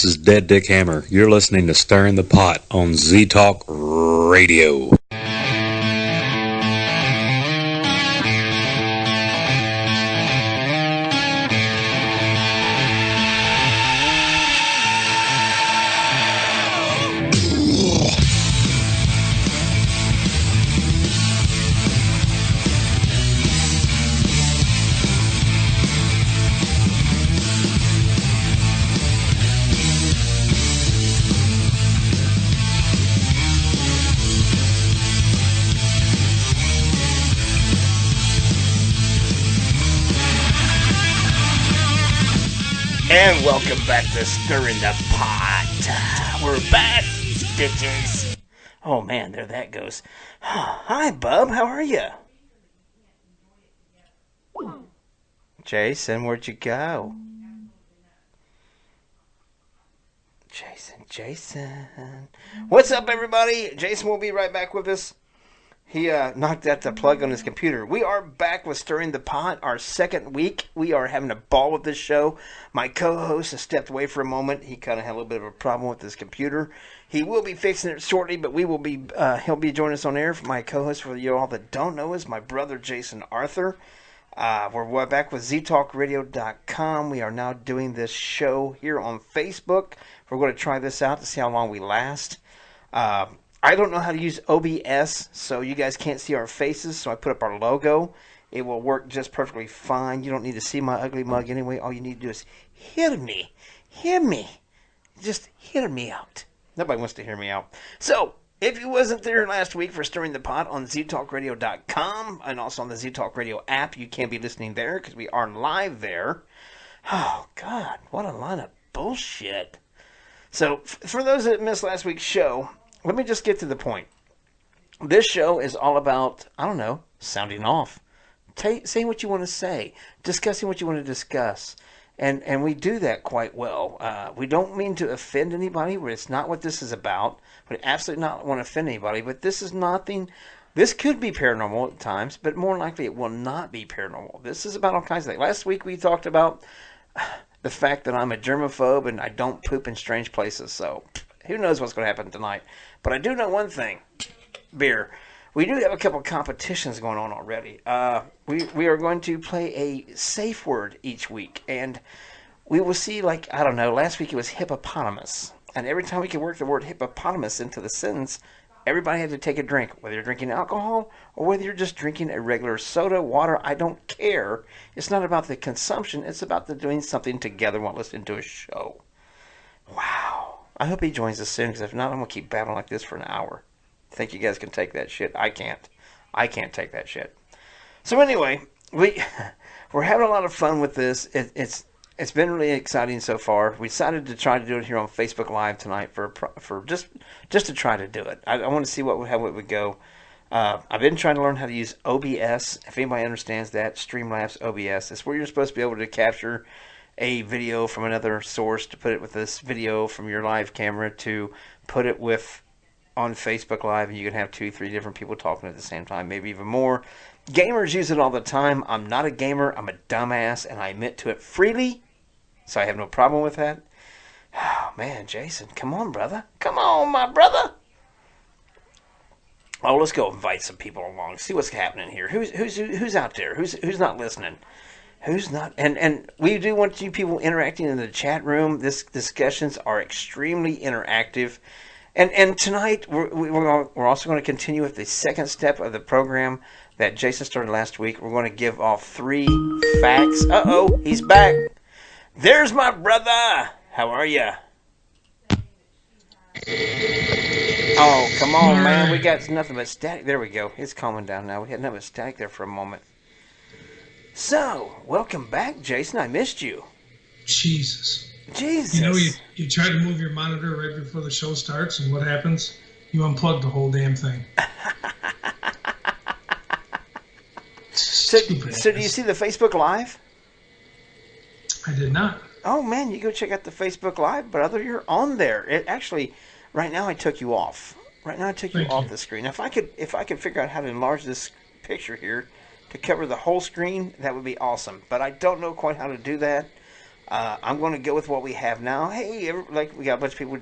is Dead Dick Hammer. You're listening to Stirring the Pot on Z Talk Radio. And welcome back to Stirring the Pot. We're back, bitches. Oh man, there that goes. Hi, Bub. How are you? Jason, where'd you go? Jason. What's up, everybody? Jason will be right back with us. He knocked out the plug on his computer. We are back with Stirring the Pot, our second week. We are having a ball with this show. My co-host has stepped away for a moment. He kind of had a little bit of a problem with his computer. He will be fixing it shortly, but he'll be joining us on air. My co-host, for you all that don't know, is my brother, Jason Arthur. We're back with ztalkradio.com. We are now doing this show here on Facebook. We're going to try this out to see how long we last. I don't know how to use OBS, so you guys can't see our faces, so I put up our logo. It will work just perfectly fine. You don't need to see my ugly mug anyway. All you need to do is hear me. Hear me. Just hear me out. Nobody wants to hear me out. So, if you wasn't there last week for Stirring the Pot on ztalkradio.com and also on the ZTalk Radio app, you can be listening there because we are live there. Oh, God, what a line of bullshit. So, for those that missed last week's show, let me just get to the point. This show is all about, I don't know, sounding off. Saying what you want to say. Discussing what you want to discuss. And we do that quite well. We don't mean to offend anybody. It's not what this is about. We absolutely not want to offend anybody. But this is nothing. This could be paranormal at times, but more likely it will not be paranormal. This is about all kinds of things. Last week we talked about the fact that I'm a germaphobe and I don't poop in strange places. So who knows what's going to happen tonight. But I do know one thing, beer. We do have a couple of competitions going on already. We are going to play a safe word each week. And we will see, like, I don't know, last week it was hippopotamus. And every time we could work the word hippopotamus into the sentence, everybody had to take a drink. Whether you're drinking alcohol or whether you're just drinking a regular soda, water, I don't care. It's not about the consumption. It's about the doing something together while listening to a show. Wow. I hope he joins us soon, because if not, I'm going to keep babbling like this for an hour. Think you guys can take that shit? I can't. I can't take that shit. So anyway, we're having a lot of fun with this. It's been really exciting so far. We decided to try to do it here on Facebook Live tonight for just to try to do it. I want to see how it would go. I've been trying to learn how to use OBS. If anybody understands that, Streamlabs OBS. It's where you're supposed to be able to capture a video from another source, to put it with this video from your live camera, to put it with on Facebook Live, and you can have 2-3 different people talking at the same time, maybe even more. Gamers use it all the time. I'm not a gamer. I'm a dumbass, and I admit to it freely, so I have no problem with that. Oh, man, Jason, come on, brother. Come on, my brother. Oh, let's go invite some people along. See what's happening here. Who's out there? Who's not listening? Who's not? And we do want you people interacting in the chat room. This discussions are extremely interactive. And tonight we're also going to continue with the second step of the program that Jason started last week. We're going to give off 3 facts. Uh-oh, he's back. There's my brother. How are you? Oh, come on, man. We got nothing but static. There we go. It's calming down now. We had nothing but static there for a moment. So, welcome back, Jason. I missed you. Jesus. Jesus. You know, you try to move your monitor right before the show starts, and what happens? You unplug the whole damn thing. So do you see the Facebook Live? I did not. Oh, man, you go check out the Facebook Live, brother. You're on there. It actually, right now I took you off. Right now I took you off the screen. If I could figure out how to enlarge this picture here to cover the whole screen, that would be awesome. But I don't know quite how to do that. I'm going to go with what we have now. Hey, we got a bunch of people.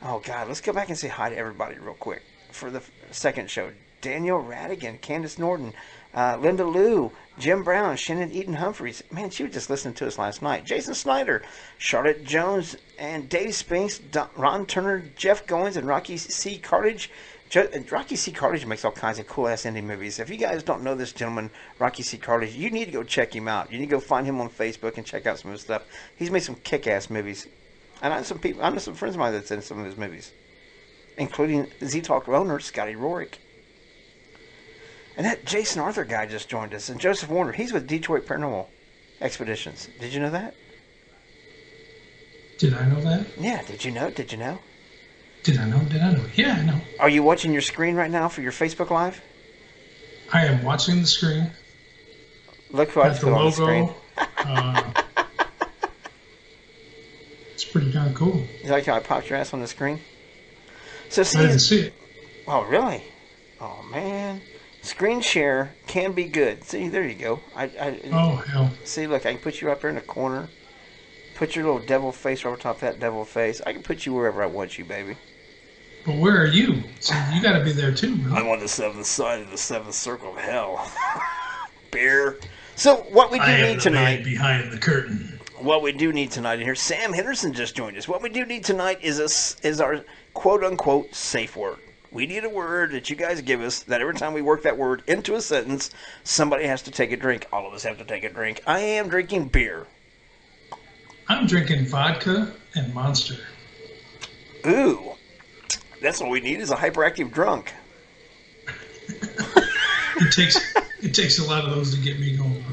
Oh God, let's go back and say hi to everybody real quick for the second show. Daniel Radigan, Candace Norton, Linda Liu, Jim Brown, Shannon Eden Humphreys. Man, she was just listening to us last night. Jason Snyder, Charlotte Jones, and Dave Spinks, Ron Turner, Jeff Goins, and Rocky C. Cartage. Rocky C. Cartage makes all kinds of cool-ass indie movies. If you guys don't know this gentleman, Rocky C. Cartage, you need to go check him out. You need to go find him on Facebook and check out some of his stuff. He's made some kick-ass movies. And I know some friends of mine that's in some of his movies, including Z-Talk owner Scotty Rorick. And that Jason Arthur guy just joined us. And Joseph Warner, he's with Detroit Paranormal Expeditions. Did you know that? Did I know that? Yeah, did you know? Did you know? Did I know? Did I know? Yeah, I know. Are you watching your screen right now for your Facebook Live? I am watching the screen. Look who I put on the screen. It's pretty darn cool. You like how I popped your ass on the screen? So see, I didn't see it. Oh, really? Oh, man. Screen share can be good. See, there you go. Oh, hell. See, look, I can put you up there in the corner. Put your little devil face over top of that devil face. I can put you wherever I want you, baby. But where are you? So you got to be there too, man. I'm on the seventh side of the seventh circle of hell. Beer. So what we do need tonight, behind the curtain. What we do need tonight, and here Sam Henderson just joined us. What we do need tonight is our quote unquote safe word. We need a word that you guys give us that every time we work that word into a sentence, somebody has to take a drink. All of us have to take a drink. I am drinking beer. I'm drinking vodka and Monster. Ooh, that's what we need is a hyperactive drunk. It takes a lot of those to get me going.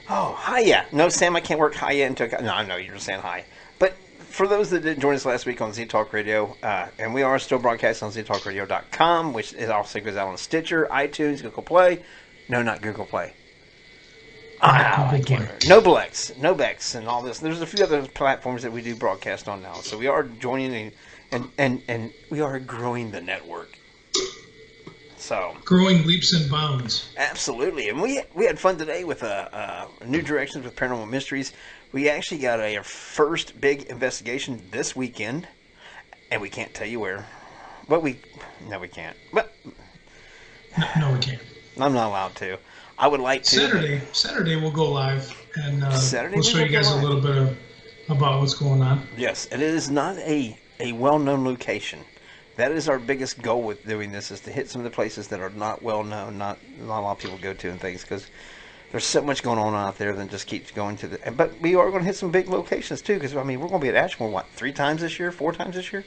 Oh, hiya. No, Sam, I can't work hiya into a... No, I know you're just saying hi. But for those that didn't join us last week on Z-Talk Radio, and we are still broadcasting on ZTalkRadio.com, which also goes out on Stitcher, iTunes, Google Play. No, not Google Play. I can't remember. Nobex, and all this. There's a few other platforms that we do broadcast on now. So we are joining and we are growing the network. So growing leaps and bounds. Absolutely, and we had fun today with New Directions with Paranormal Mysteries. We actually got our first big investigation this weekend, and we can't tell you where. But we can't. But no, we can't. I'm not allowed to. I would like to. Saturday we'll go live, and we'll show you guys a little bit about what's going on. Yes, and it is not a well-known location. That is our biggest goal with doing this, is to hit some of the places that are not well-known, not a lot of people go to and things, because there's so much going on out there than just keeps going to the... But we are going to hit some big locations, too, because, I mean, we're going to be at Ashmore, 3 times this year, 4 times this year?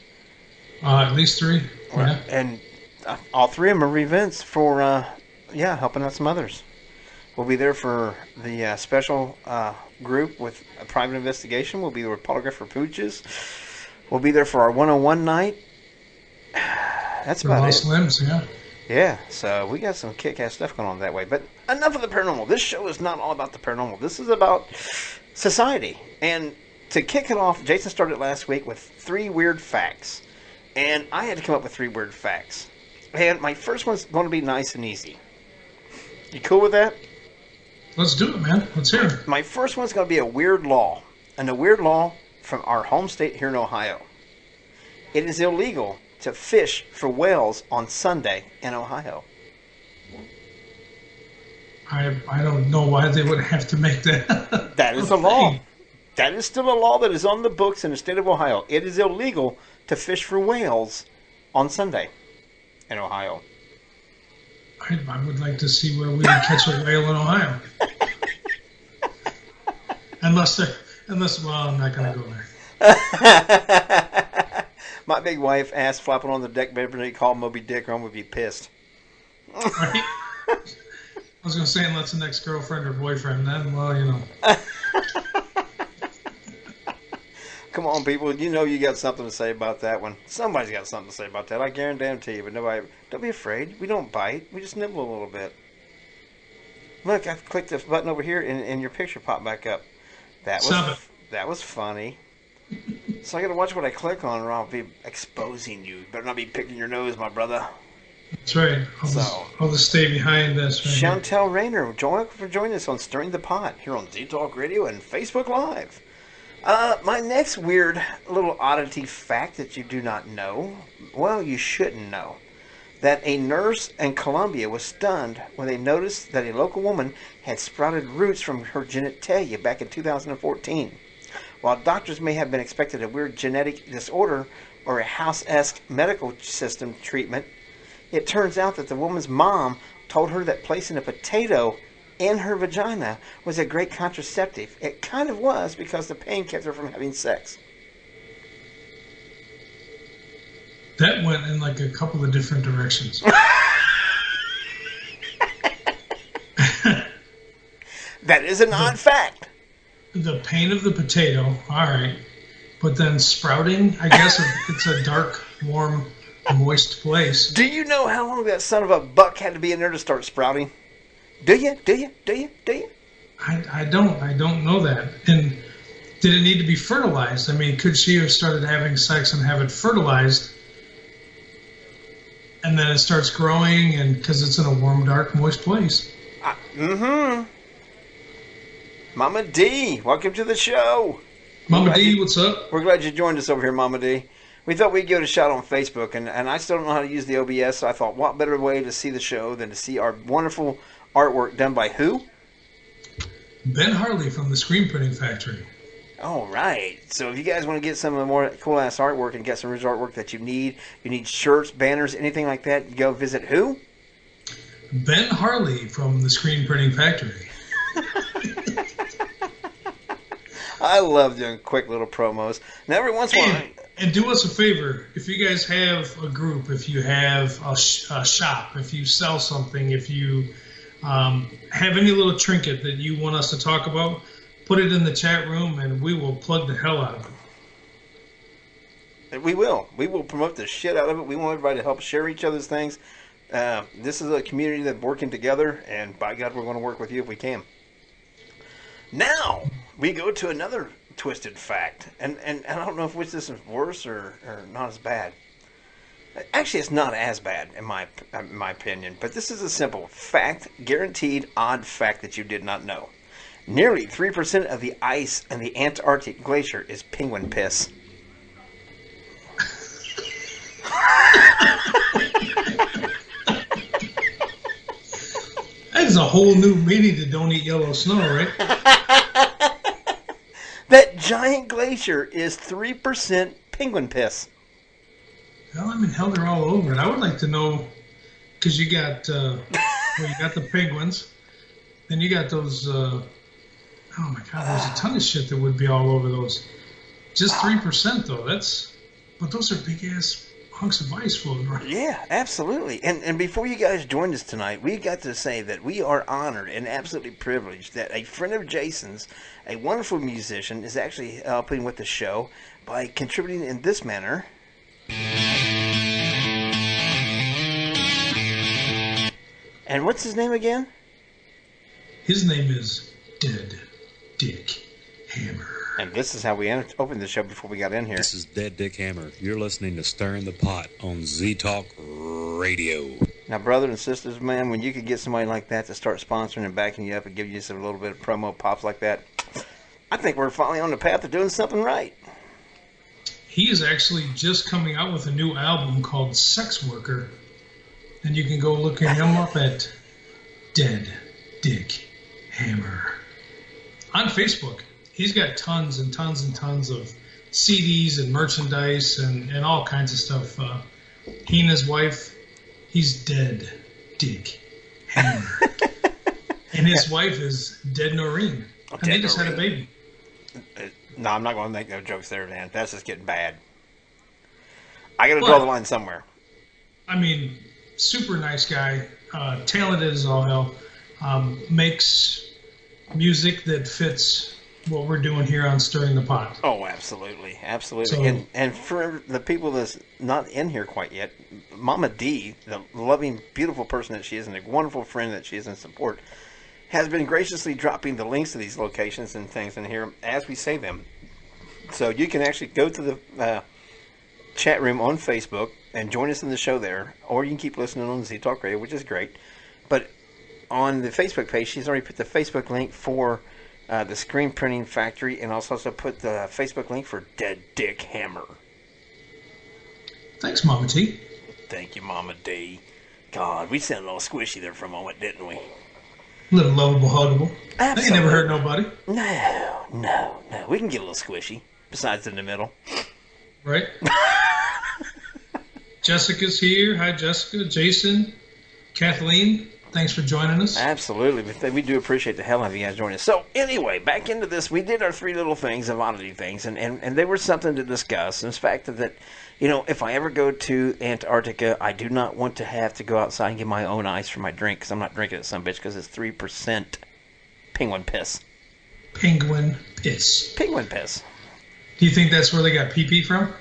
At least 3, yeah. And all 3 of them are events for, helping out some others. We'll be there for the special group with a private investigation. We'll be there with Polygrapher Pooches. We'll be there for our 101 night. That's about it. Limbs, yeah. Yeah, so we got some kick-ass stuff going on that way. But enough of the paranormal. This show is not all about the paranormal. This is about society. And to kick it off, Jason started last week with 3 weird facts. And I had to come up with 3 weird facts. And my first one's going to be nice and easy. You cool with that? Let's do it, man. Let's hear it. My first one's going to be a weird law. And a weird law from our home state here in Ohio. It is illegal to fish for whales on Sunday in Ohio. I don't know why they would have to make that. That is a law. That is still a law that is on the books in the state of Ohio. It is illegal to fish for whales on Sunday in Ohio. I would like to see where we can catch a whale in Ohio. Unless, well, I'm not going to go there. My big wife ass flopping on the deck, but if called Moby Dick, or I would be pissed. Right? I was going to say, unless the next girlfriend or boyfriend, then, well, you know. Come on, people. You know you got something to say about that one. Somebody's got something to say about that. I guarantee you. But nobody. Don't be afraid. We don't bite. We just nibble a little bit. Look, I clicked this button over here, and your picture popped back up. That was funny. So I got to watch what I click on, or I'll be exposing you. Better not be picking your nose, my brother. That's right. I'll just stay behind this. Right here. Chantel Rayner, for joining us on Stirring the Pot here on Z-Talk Radio and Facebook Live. My next weird little oddity fact that you do not know, well, you shouldn't know, that a nurse in Colombia was stunned when they noticed that a local woman had sprouted roots from her genitalia back in 2014. While doctors may have been expected a weird genetic disorder or a house-esque medical system treatment, it turns out that the woman's mom told her that placing a potato in her vagina was a great contraceptive. It kind of was, because the pain kept her from having sex. That went in like a couple of different directions. That is an odd fact. The pain of the potato, all right. But then sprouting, I guess it's a dark, warm, moist place. Do you know how long that son of a buck had to be in there to start sprouting? Do you? I don't know that. And did it need to be fertilized? I mean, could she have started having sex and have it fertilized, and then it starts growing, and because it's in a warm, dark, moist place? Mama D, welcome to the show. Mama D, what's up? We're glad you joined us over here, Mama D. We thought we'd give it a shot on Facebook, and I still don't know how to use the OBS, so I thought, what better way to see the show than to see our wonderful artwork done by who? Ben Harley from the Screen Printing Factory. All right. So if you guys want to get some of the more cool-ass artwork and get some original artwork that you need shirts, banners, anything like that, you go visit who? Ben Harley from the Screen Printing Factory. I love doing quick little promos. Now, every once in a while... And do us a favor, if you guys have a group, if you have a shop, if you sell something, if you have any little trinket that you want us to talk about, put it in the chat room and we will plug the hell out of it. We will. We will promote the shit out of it. We want everybody to help share each other's things. This is a community that's working together, and by God, we're going to work with you if we can. Now, we go to another twisted fact, and I don't know if which this is worse or not as bad. Actually, it's not as bad in my opinion, but this is a simple fact, guaranteed odd fact that you did not know. Nearly 3% of the ice in the Antarctic glacier is penguin piss. That's a whole new meaning to don't eat yellow snow, right? That giant glacier is 3% penguin piss. Well, I mean, hell, they're all over it. I would like to know, because you got you got the penguins, then you got those. Oh my God, there's a ton of shit that would be all over those. Just 3% though. But those are big ass hunks of ice floating around. Yeah, absolutely. And before you guys joined us tonight, we got to say that we are honored and absolutely privileged that a friend of Jason's, a wonderful musician, is actually helping with the show by contributing in this manner. And what's his name again? His name is Dead Dick Hammer. And this is how we opened the show before we got in here. This is Dead Dick Hammer. You're listening to Stirring the Pot on Z-Talk Radio. Now, brothers and sisters, man, when you could get somebody like that to start sponsoring and backing you up and give you some little bit of promo pops like that, I think we're finally on the path of doing something right. He is actually just coming out with a new album called Sex Worker. And you can go look him up at Dead Dick Hammer on Facebook. He's got tons and tons and tons of CDs and merchandise and all kinds of stuff. He and his wife, he's Dead Dick Hammer. And his wife is Dead Noreen. And they just had a baby. No, I'm not going to make no jokes there, man. That's just getting bad. I got to draw the line somewhere. I mean, super nice guy, talented as all hell, makes music that fits what we're doing here on Stirring the Pot. Oh, absolutely. Absolutely. So, and for the people that's not in here quite yet, Mama D, the loving, beautiful person that she is and a wonderful friend that she is and support, has been graciously dropping the links to these locations and things in here as we say them. So you can actually go to the chat room on Facebook and join us in the show there, or you can keep listening on Z Talk Radio, which is great. But on the Facebook page, she's already put the Facebook link for the Screen Printing Factory, and also put the Facebook link for Dead Dick Hammer. Thanks, Mama T. Thank you, Mama D. God, we sounded all squishy there for a moment, didn't we? A little lovable, huggable. That ain't never hurt nobody. No. We can get a little squishy, besides in the middle. Right? Jessica's here. Hi, Jessica. Jason. Kathleen. Thanks for joining us. Absolutely. We do appreciate the hell out of you guys joining us. So, anyway, back into this. We did our 3 little things of oddity things, and they were something to discuss. And it's the fact that, if I ever go to Antarctica, I do not want to have to go outside and get my own ice for my drink, because I'm not drinking it, some bitch, because it's 3% penguin piss. Penguin piss. Penguin piss. Do you think that's where they got pee-pee from?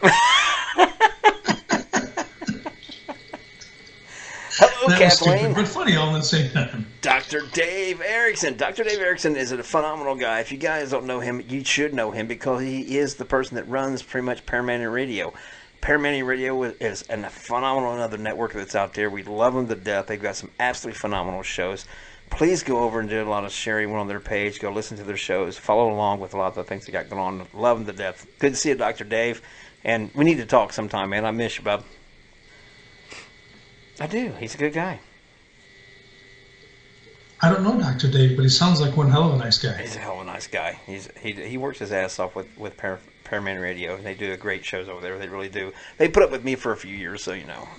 Hello, that Kathleen. Was stupid, but funny all at the same time. Dr. Dave Erickson. Dr. Dave Erickson is a phenomenal guy. If you guys don't know him, you should know him, because he is the person that runs pretty much Paramania Radio. Paramania Radio is a phenomenal another network that's out there. We love them to death. They've got some absolutely phenomenal shows. Please go over and do a lot of sharing on their page. Go listen to their shows. Follow along with a lot of the things they got going on. Love them to death. Good to see you, Dr. Dave. And we need to talk sometime, man. I miss you, bub. I do. He's a good guy. I don't know Dr. Dave, but he sounds like one hell of a nice guy. He's a hell of a nice guy. He works his ass off with Paramount Radio. They do great shows over there. They really do. They put up with me for a few years, so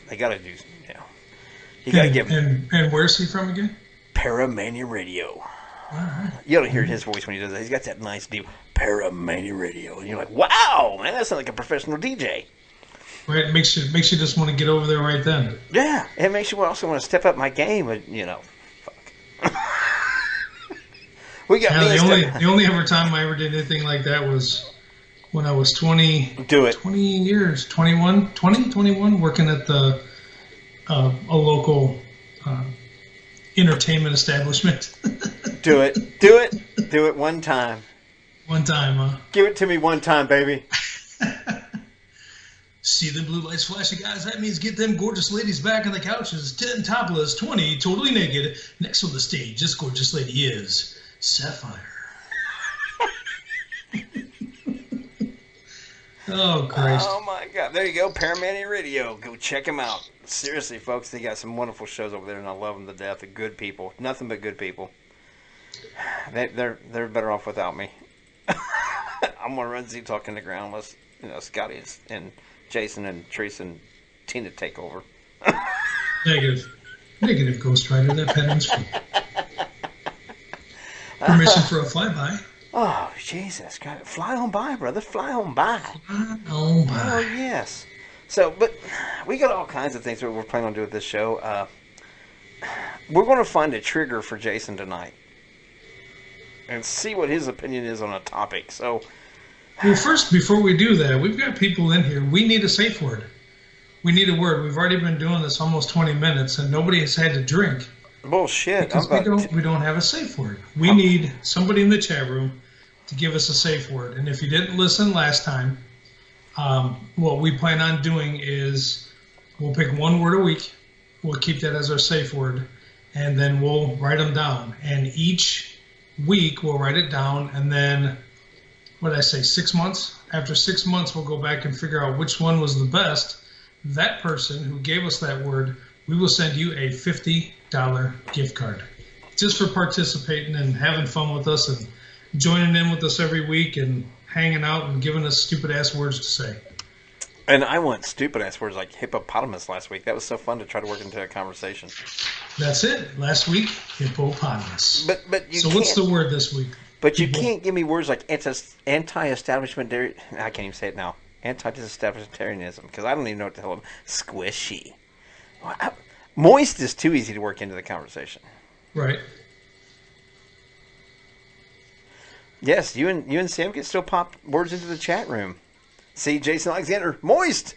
they got to do. You got to give him. And where's he from again? Paramania Radio. All right. You ought to hear his voice when he does that. He's got that nice deep Paramania Radio, and you're like, wow, man, that sounds like a professional DJ. Right, it makes you just want to get over there right then. Yeah, it makes you also want to step up my game, but fuck. We got the only ever time I ever did anything like that was when I was 20. Do it. 20 years, 21, working at a local entertainment establishment. Do it one time. One time, huh? Give it to me one time, baby. See them blue lights flashing, guys? That means get them gorgeous ladies back on the couches. 10 topless, 20 totally naked. Next on the stage, this gorgeous lady is Sapphire. Oh, Christ. Oh, my God. There you go, Paramania Radio. Go check them out. Seriously, folks, they got some wonderful shows over there, and I love them to death. They're good people. Nothing but good people. They're better off without me. I'm going to run Z-Talk in the ground unless, Scotty and Jason and Teresa and Tina take over. Negative, Ghost Rider. That pattern's free. Permission for a flyby. Oh, Jesus. God. Fly on by, brother. Fly on by. Fly on by. Oh, yes. So, but we got all kinds of things that we're planning on doing with this show. We're going to find a trigger for Jason tonight and see what his opinion is on a topic. So, well, first, before we do that, we've got people in here. We need a safe word. We need a word. We've already been doing this almost 20 minutes, and nobody has had to drink. Bullshit. Because we don't have a safe word. We need somebody in the chat room to give us a safe word. And if you didn't listen last time, what we plan on doing is we'll pick one word a week. We'll keep that as our safe word, and then we'll write them down. And each week we'll write it down, and then, 6 months? After 6 months, we'll go back and figure out which one was the best. That person who gave us that word, we will send you a $50 gift card just for participating and having fun with us and joining in with us every week and hanging out and giving us stupid-ass words to say. And I want stupid-ass words like hippopotamus last week. That was so fun to try to work into a conversation. That's it. Last week, hippopotamus. But so what's the word this week? But you can't give me words like anti-establishment. I can't even say it now. Anti-establishmentarianism, because I don't even know what the hell. Squishy. Moist is too easy to work into the conversation. Right. Yes, you and Sam can still pop words into the chat room. See, Jason Alexander, moist.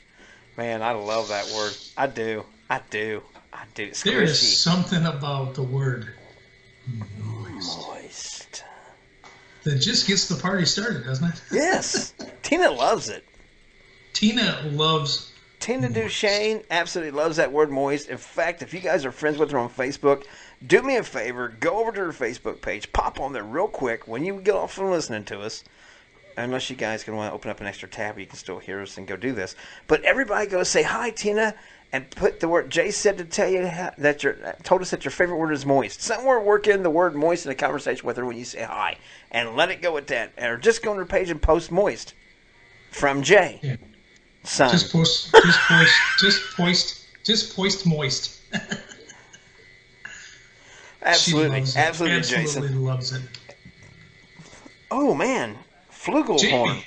Man, I love that word. I do. Squishy. There is something about the word moist that just gets the party started, doesn't it? Yes. Tina loves it. Tina loves Tina moist. Duchesne absolutely loves that word moist. In fact, if you guys are friends with her on Facebook, do me a favor, go over to her Facebook page, pop on there real quick when you get off from listening to us. Unless you guys can want to open up an extra tab, you can still hear us and go do this. But everybody go say, hi, Tina, and put the word, Jay said to tell you told us that your favorite word is moist. Somewhere work in the word moist in a conversation with her when you say hi. And let it go at that. Or just go on her page and post moist. From Jay. Yeah. Son. Just poist moist. Absolutely. She loves it. Absolutely, Absolutely Jason. loves it. Oh, man. Flugelhorn. Jamie.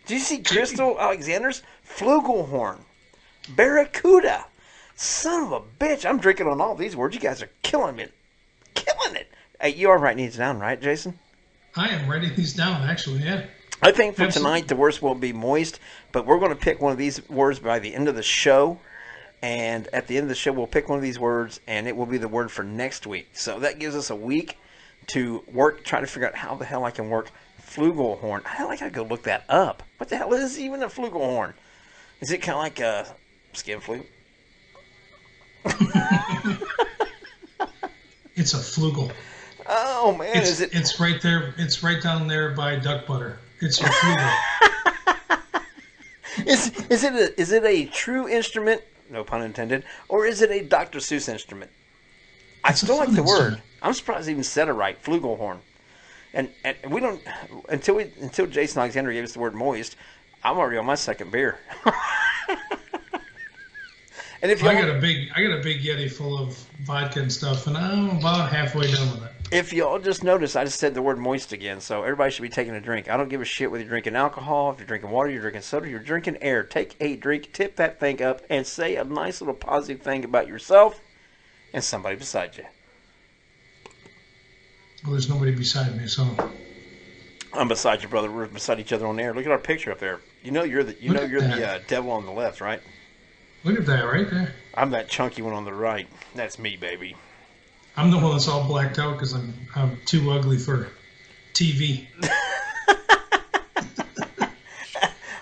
Did you see Crystal Alexander's? Flugelhorn. Barracuda. Son of a bitch. I'm drinking on all these words. You guys are killing it. Killing it. Hey, you are writing these down, right, Jason? I am writing these down, actually, yeah. I think for Absolutely. tonight, the worst will be moist, but we're going to pick one of these words by the end of the show. And at the end of the show, we'll pick one of these words, and it will be the word for next week. So that gives us a week to work, try to figure out how the hell I can work flugelhorn. I gotta go look that up. What the hell is even a flugelhorn? Is it kind of like a skin flute? It's a flugel. Oh man, is it? It's right there. It's right down there by duck butter. It's your flugel. Is it a true instrument? No pun intended. Or is it a Dr. Seuss instrument? I It's a still like fun the word. instrument. I'm surprised I even said it right. Flugelhorn. And we don't until Jason Alexander gave us the word moist. I'm already on my second beer. And if I y'all, got a big Yeti full of vodka and stuff, and I'm about halfway done with it. if y'all just noticed, I just said the word moist again. So everybody should be taking a drink. I don't give a shit whether you're drinking alcohol, if you're drinking water, you're drinking soda, you're drinking air. Take a drink, tip that thing up, and say a nice little positive thing about yourself and somebody beside you. Well, there's nobody beside me, so I'm beside you, brother. We're beside each other on air. Look at our picture up there. You know you're the devil on the left, right? look at that right there. I'm that chunky one on the right. That's me, baby. I'm the one that's all blacked out because I'm too ugly for TV.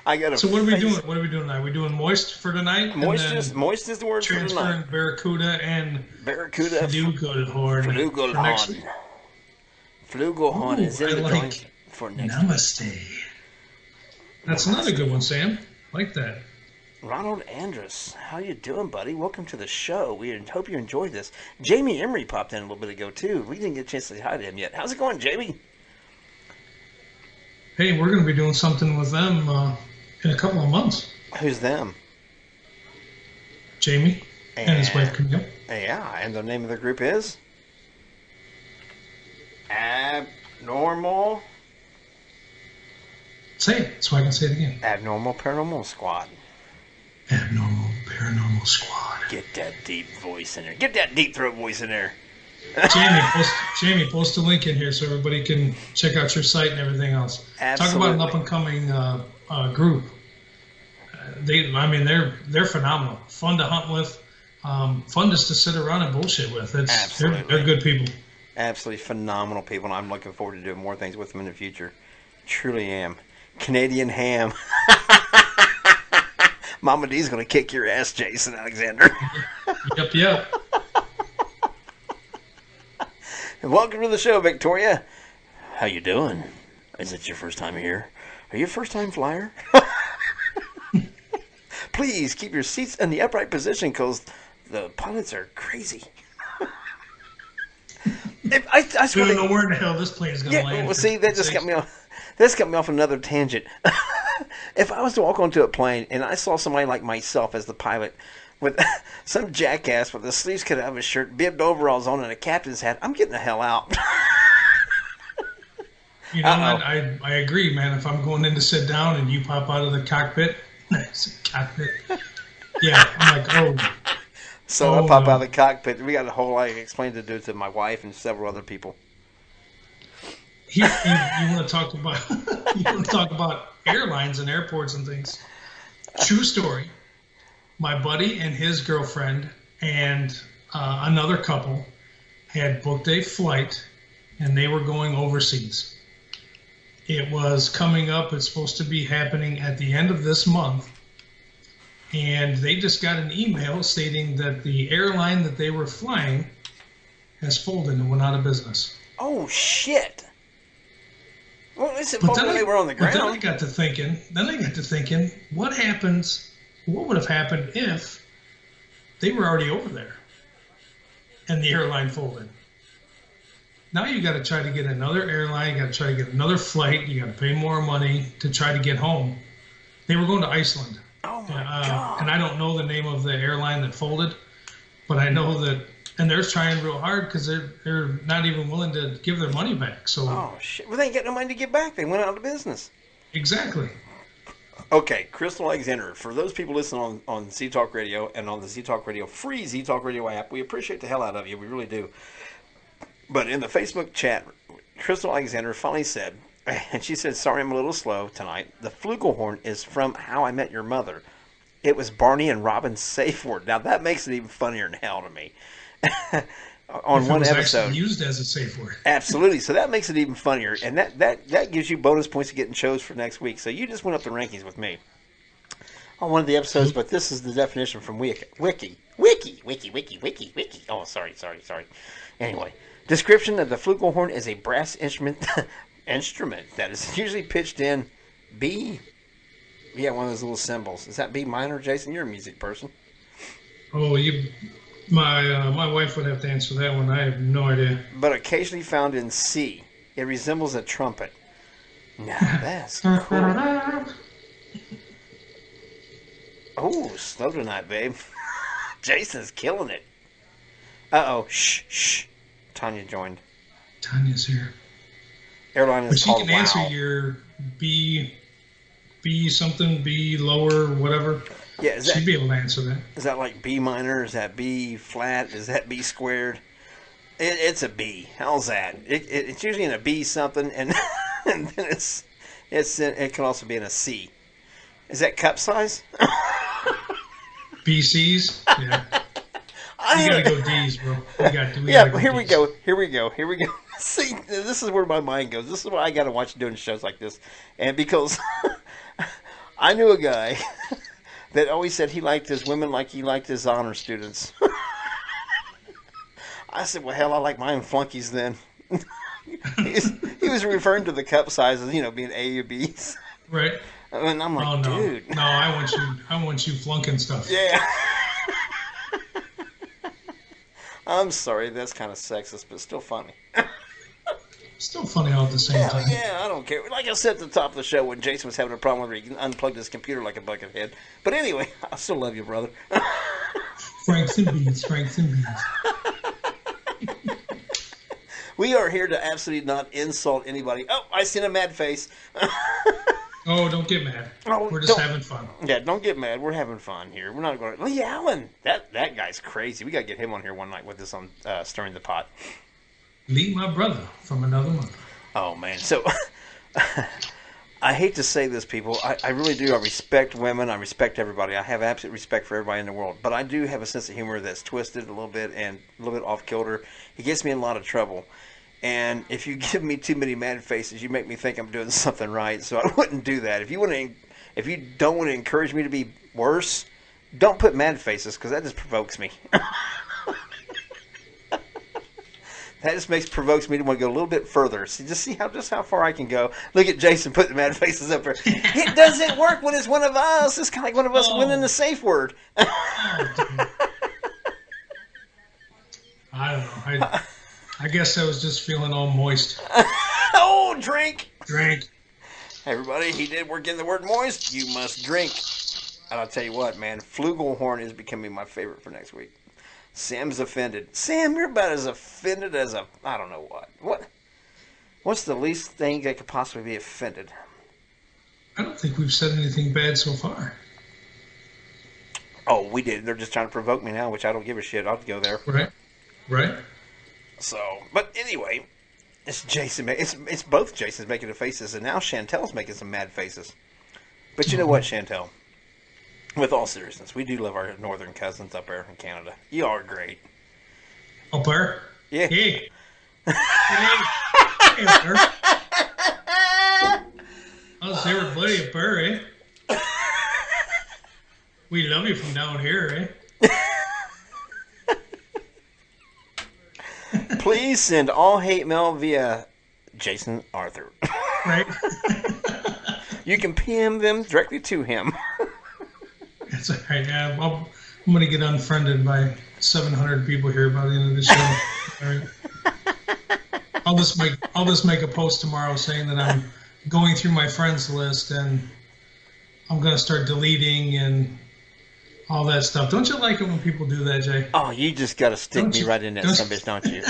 I got. So what are we doing? What are we doing tonight? We doing moist for tonight? Moist And is then the word for tonight. transferring Barracuda and Barracuda. Flugelhorn. for next Flugelhorn. week. Flugelhorn Ooh, is in I the like drawing for next week. Namaste. That's another good one, Sam. Like that. Ronald Andrus, how you doing, buddy? Welcome to the show. We hope you enjoyed this. Jamie Emery popped in a little bit ago, too. We didn't get a chance to say hi to him yet. How's it going, Jamie? Hey, we're going to be doing something with them in a couple of months. Who's them? Jamie and his wife Camille. Yeah, and the name of the group is? Abnormal Say it so I can say it again. Paranormal Squad. Abnormal Paranormal Squad. Get that deep voice in there. Get that deep throat voice in there. Jamie, post a link in here so everybody can check out your site and everything else. Absolutely. Talk about an up and coming group. They're phenomenal. Fun to hunt with. Fun just to sit around and bullshit with. They're good people. Absolutely phenomenal people, and I'm looking forward to doing more things with them in the future. Truly am. Canadian ham. Mama D's going to kick your ass, Jason Alexander. Yep. Welcome to the show, Victoria. How you doing? Is it your first time here? Are you a first-time flyer? Please keep your seats in the upright position because the pilots are crazy. I We don't know where in the hell this plane is going to land. Well, see, that just got me off. This got me off another tangent. If I was to walk onto a plane and I saw somebody like myself as the pilot with some jackass with the sleeves cut out of his shirt, bibbed overalls on, and a captain's hat, I'm getting the hell out. You know, I agree, man. If I'm going in to sit down and you pop out of the cockpit, yeah, I'm like, oh. So I pop out of the cockpit. We got a whole lot. I explained to do to my wife and several other people. You want to talk about airlines and airports and things. True story. My buddy and his girlfriend and another couple had booked a flight, and they were going overseas. It was coming up. It's supposed to be happening at the end of this month, and they just got an email stating that the airline that they were flying has folded and went out of business. Oh, shit. Well, it's folded when they were on the ground. But then I got to thinking, what would have happened if they were already over there and the airline folded? Now you got to try to get another airline, you got to try to get another flight, you got to pay more money to try to get home. They were going to Iceland. Oh, my God. And I don't know the name of the airline that folded, but I know that, and they're trying real hard because they're not even willing to give their money back. So. Oh, shit. Well, they ain't got no money to get back. They went out of business. Exactly. Okay, Crystal Alexander, for those people listening on Z Talk Radio and on the Z Talk Radio free Z Talk Radio app, we appreciate the hell out of you. We really do. But in the Facebook chat, Crystal Alexander finally said, and she said, sorry I'm a little slow tonight. The flugelhorn is from How I Met Your Mother. It was Barney and Robin's safe word. Now that makes it even funnier than hell to me. On if one it was episode. Actually used as a safe word. Absolutely. So that makes it even funnier. And that gives you bonus points to getting shows for next week. So you just went up the rankings with me on one of the episodes, but this is the definition from Wiki. Oh, sorry. Anyway, description of the flugelhorn is a brass instrument that is usually pitched in B. Yeah, one of those little cymbals. Is that B minor, Jason? You're a music person. Oh, my wife would have to answer that one. I have no idea. But occasionally found in C. It resembles a trumpet. Now that's cool. Oh, slow tonight, babe. Jason's killing it. Uh-oh. Shh. Tanya joined. Tanya's here. Airline is but she called can answer your B something, B lower, whatever. Yeah, she'd be able to answer that. Is that like B minor? Is that B flat? Is that B squared? It's a B. How's that? It's usually in a B something, and then it can also be in a C. Is that cup size? BCs? Yeah. You gotta go D's, bro. Here we go. See, this is where my mind goes. This is why I gotta watch doing shows like this. And because I knew a guy that always said he liked his women like he liked his honor students. I said, well, hell, I like mine flunkies then. He was referring to the cup sizes, being A or B's. Right. And I'm like, no. dude. No, I want you flunking stuff. Yeah. I'm sorry, that's kind of sexist, but still funny. Still funny all at the same time. Yeah, I don't care. Like I said at the top of the show when Jason was having a problem where he unplugged his computer like a bucket head. But anyway, I still love you, brother. Franks and beans. We are here to absolutely not insult anybody. Oh, I seen a mad face. Oh, don't get mad. We're just having fun. Yeah, don't get mad. We're having fun here. We're not going to... Lee Allen. That guy's crazy. We got to get him on here one night with us on Stirring the Pot. Lee, my brother, from another mother. Oh, man. So, I hate to say this, people. I really do. I respect women. I respect everybody. I have absolute respect for everybody in the world. But I do have a sense of humor that's twisted a little bit and a little bit off-kilter. It gets me in a lot of trouble. And if you give me too many mad faces, you make me think I'm doing something right. So I wouldn't do that. If you don't want to encourage me to be worse, don't put mad faces because that just provokes me. That just provokes me to want to go a little bit further. See, just how far I can go. Look at Jason putting mad faces up there. It doesn't work when it's one of us. It's kind of like one of us winning the safe word. I don't know. I guess I was just feeling all moist. Oh, drink. Drink. Hey, everybody, he did work in the word moist. You must drink. And I'll tell you what, man, flugelhorn is becoming my favorite for next week. Sam's offended. Sam, you're about as offended as I don't know what. What's the least thing that could possibly be offended? I don't think we've said anything bad so far. Oh, we did. They're just trying to provoke me now, which I don't give a shit. I'll go there. Right. So, but anyway, it's Jason. It's both Jason's making the faces, and now Chantel's making some mad faces. But you know what, Chantel? With all seriousness, we do love our northern cousins up there in Canada. You are great. Up there? Yeah. Hey. Hey, up there. How's everybody up there, eh? We love you from down here, eh? Please send all hate mail via Jason Arthur. Right? You can PM them directly to him. That's all right. Yeah, I'm going to get unfriended by 700 people here by the end of the show. All right. I'll just make a post tomorrow saying that I'm going through my friends list and I'm going to start deleting and all that stuff. Don't you like it when people do that, Jay? Oh, you just got to stick me right in that bitch, don't you?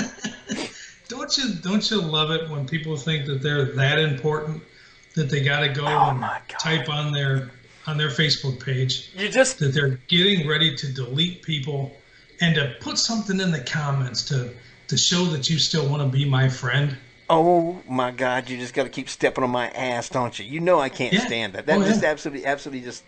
Don't you love it when people think that they're that important that they got to go and type on their Facebook page that they're getting ready to delete people and to put something in the comments to show that you still want to be my friend? Oh my God! You just got to keep stepping on my ass, don't you? You know I can't stand that. That just absolutely just.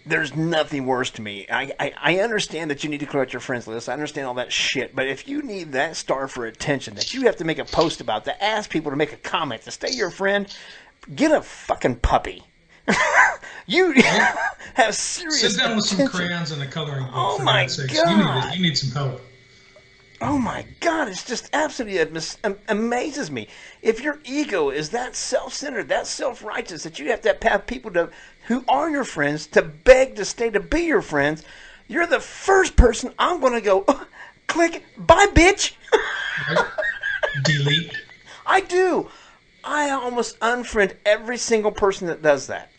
There's nothing worse to me. I understand that you need to clear out your friends list. I understand all that shit. But if you need that star for attention that you have to make a post about, to ask people to make a comment, to stay your friend, get a fucking puppy. You have serious Sit down attention. with some crayons and a coloring book. Oh my God. You need some help. Oh my God, it's just absolutely amazes me. If your ego is that self-centered, that self-righteous, that you have to have people who are your friends to beg to stay to be your friends, you're the first person I'm going to go, click, bye, bitch. Right? Delete. I do. I almost unfriend every single person that does that.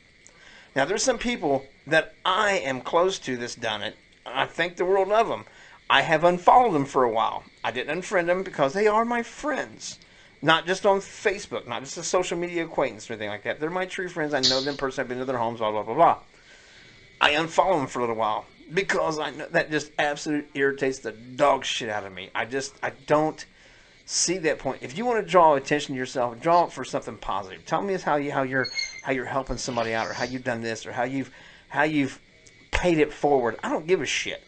Now, there's some people that I am close to that's done it. I think the world of them. I have unfollowed them for a while. I didn't unfriend them because they are my friends. Not just on Facebook, not just a social media acquaintance or anything like that. They're my true friends. I know them personally. I've been to their homes, blah, blah, blah, blah. I unfollow them for a little while because I know that just absolutely irritates the dog shit out of me. I don't see that point. If you want to draw attention to yourself, draw it for something positive. Tell me how you're helping somebody out, or how you've done this, or how you've paid it forward. I don't give a shit.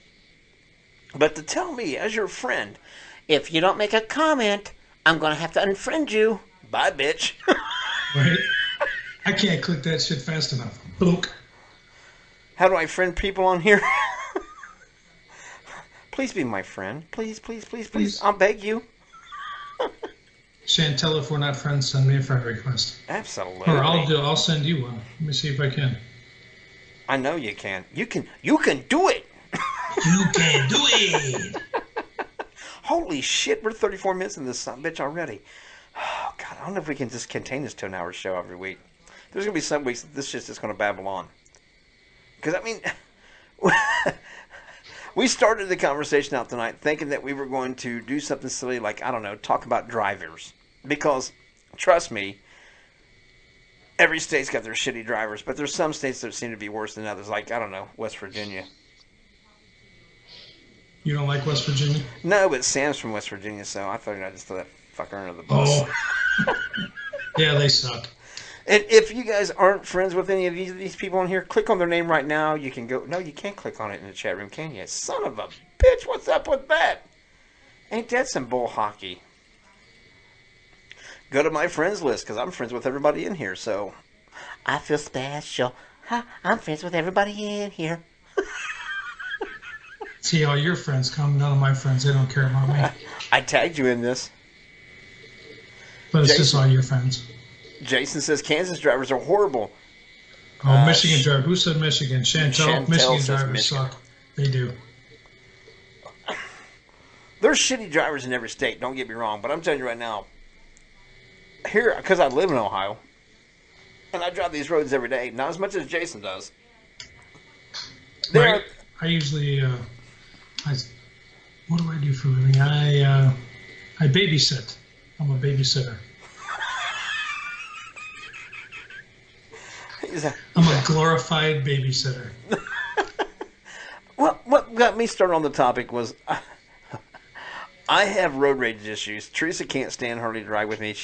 But to tell me, as your friend, if you don't make a comment, I'm going to have to unfriend you. Bye, bitch. Right? I can't click that shit fast enough. Book. How do I friend people on here? Please be my friend. Please. I'll beg you. Chantel, if we're not friends, send me a friend request. Absolutely. Or I'll send you one. Let me see if I can. I know you can. You can do it. You can do it. Holy shit, we're 34 minutes in this son bitch already. Oh, God, I don't know if we can just contain this to an hour show every week. There's going to be some weeks that this shit's just going to babble on. Because, I mean, we started the conversation out tonight thinking that we were going to do something silly like, I don't know, talk about drivers. Because, trust me, every state's got their shitty drivers, but there's some states that seem to be worse than others, like, I don't know, West Virginia. You don't like West Virginia? No, but Sam's from West Virginia, so I figured I'd just throw that fucker under the bus. Oh. Yeah, they suck. And if you guys aren't friends with any of these people on here, click on their name right now. You can go. No, you can't click on it in the chat room, can you? Son of a bitch, what's up with that? Ain't that some bull hockey? Go to my friends list, because I'm friends with everybody in here, so I feel special. I'm friends with everybody in here. See, all your friends come, none of my friends, they don't care about me. I tagged you in this. But it's just all your friends. Jason says Kansas drivers are horrible. Oh, Michigan driver. Who said Michigan? Chantel. Michigan drivers Michigan. suck. They do. There's shitty drivers in every state, don't get me wrong, but I'm telling you right now, here, because I live in Ohio, and I drive these roads every day, not as much as Jason does. Right. I usually, what do I do for a living? I babysit. I'm a babysitter. I'm a glorified babysitter. Well, what got me started on the topic was I have road rage issues. Teresa can't stand hardly to drive with me.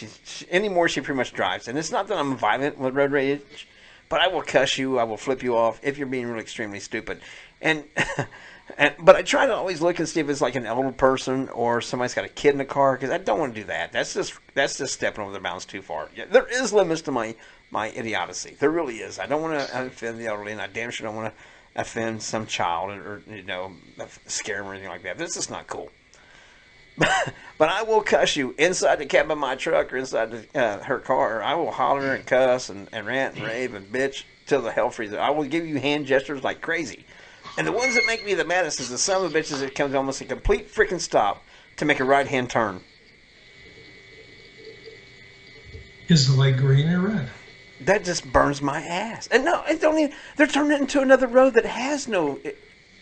Anymore, she pretty much drives. And it's not that I'm violent with road rage, but I will cuss you, I will flip you off if you're being really extremely stupid. But I try to always look and see if it's like an elder person or somebody's got a kid in the car, because I don't want to do that. That's just stepping over the bounds too far. Yeah, there is limits to my idiocy. There really is. I don't want to offend the elderly, and I damn sure don't want offend some child or scare them or anything like that. This is not cool. But I will cuss you inside the cab of my truck or inside her car. I will holler and cuss and rant and rave and bitch till the hell freezes. I will give you hand gestures like crazy. And the ones that make me the maddest is the son of the bitches that comes almost a complete freaking stop to make a right-hand turn. Is the light green or red? That just burns my ass. And no, it don't even. They're turning into another road that has no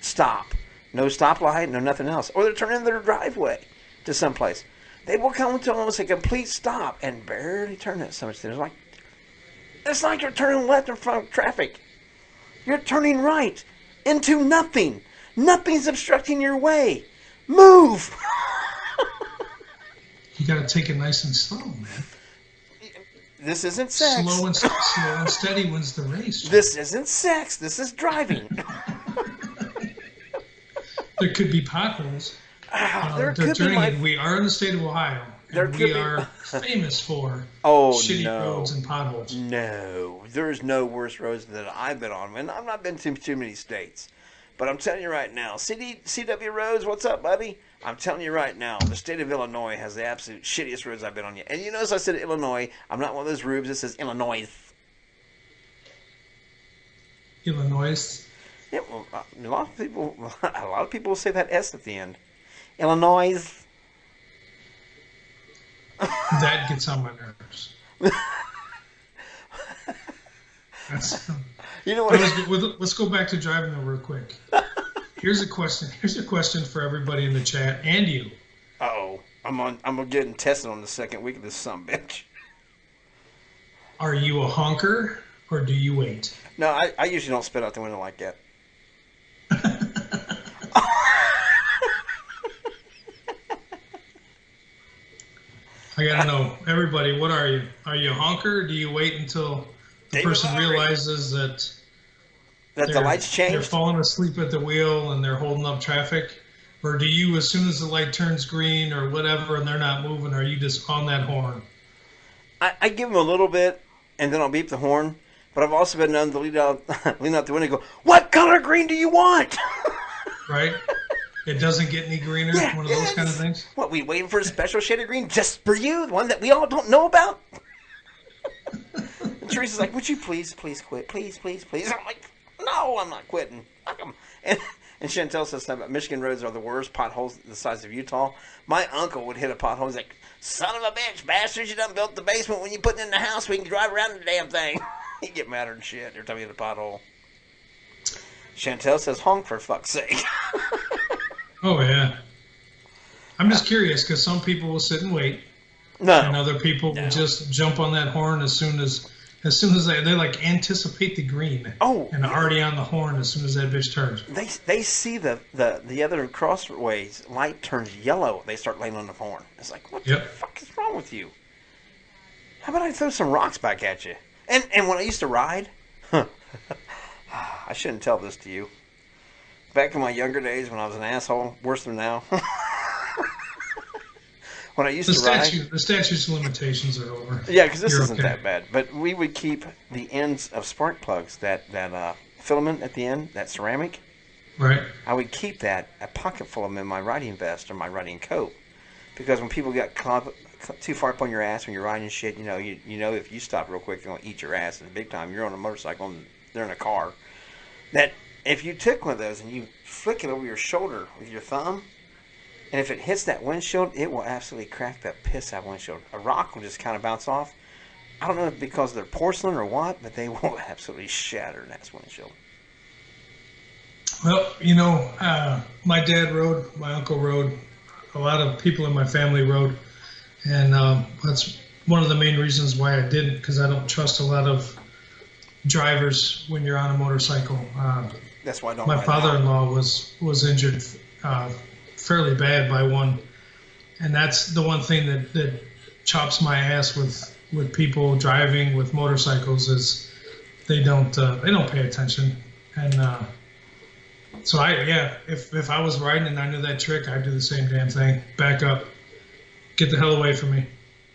stop, no stoplight, no nothing else. Or they're turning their driveway to someplace. They will come to almost a complete stop and barely turn that so much. It's like you're turning left in front of traffic. You're turning right into nothing. Nothing's obstructing your way. Move. You got to take it nice and slow, man. This isn't sex. Slow and steady wins the race. This isn't sex. This is driving. There could be potholes. We are in the state of Ohio. And we are famous for shitty roads and potholes. No, there's no worse roads than I've been on. And I've not been to too many states. But I'm telling you right now, CW Roads, what's up, buddy? I'm telling you right now, the state of Illinois has the absolute shittiest roads I've been on yet. And you notice I said Illinois. I'm not one of those rubes that says Illinois. Illinois? Yeah, well, a lot of people say that S at the end. Illinois. That gets on my nerves. You know what? Let's go back to driving though real quick. Here's a question for everybody in the chat and you. Uh-oh. I'm getting tested on the second week of this sumbitch. Are you a honker or do you wait? No, I usually don't spit out the window like that. I gotta know, everybody, what are you? Are you a honker or do you wait until the person realizes that the lights change? They're falling asleep at the wheel and they're holding up traffic? Or do you, as soon as the light turns green or whatever and they're not moving, are you just on that horn? I give them a little bit and then I'll beep the horn. But I've also been known to lean out the window and go, "What color green do you want?" Right? It doesn't get any greener, one of those kind of things? What, we waiting for a special shade of green just for you? The one that we all don't know about? And Teresa's like, "Would you please quit? Please, please, please." I'm like, "No, I'm not quitting." And Chantel says something about Michigan roads are the worst, potholes the size of Utah. My uncle would hit a pothole. He's like, "Son of a bitch, bastards, you done built the basement when you put it in the house. We can drive around the damn thing." He'd get madder than shit every time he hit a pothole. Chantel says, "Honk for fuck's sake." Oh, yeah. I'm just curious because some people will sit and wait. No. And other people will just jump on that horn as soon as they like anticipate the green. Oh. And are already on the horn as soon as that bitch turns. They see the other crossways light turns yellow. They start laying on the horn. It's like, what the fuck is wrong with you? How about I throw some rocks back at you? And when I used to ride, I shouldn't tell this to you. Back in my younger days when I was an asshole, worse than now. When I used to ride, the statute of limitations are over. Yeah, because this isn't that bad. But we would keep the ends of spark plugs, that filament at the end, that ceramic. Right. I would keep that, a pocket full of them in my riding vest or my riding coat, because when people get too far up on your ass when you're riding shit, you know if you stop real quick, they're gonna eat your ass in big time. You're on a motorcycle and they're in a car. That if you took one of those and you flick it over your shoulder with your thumb, and if it hits that windshield, it will absolutely crack the piss out of windshield. A rock will just kind of bounce off. I don't know if it's because they're porcelain or what, but they will absolutely shatter that windshield. Well, my dad rode, my uncle rode, a lot of people in my family rode, and that's one of the main reasons why I didn't, because I don't trust a lot of drivers when you're on a motorcycle. That's why I don't. My father-in-law was injured fairly bad by one, and that's the one thing that chops my ass with people driving with motorcycles is they don't pay attention. And so if I was riding and I knew that trick, I'd do the same damn thing. Back up, get the hell away from me.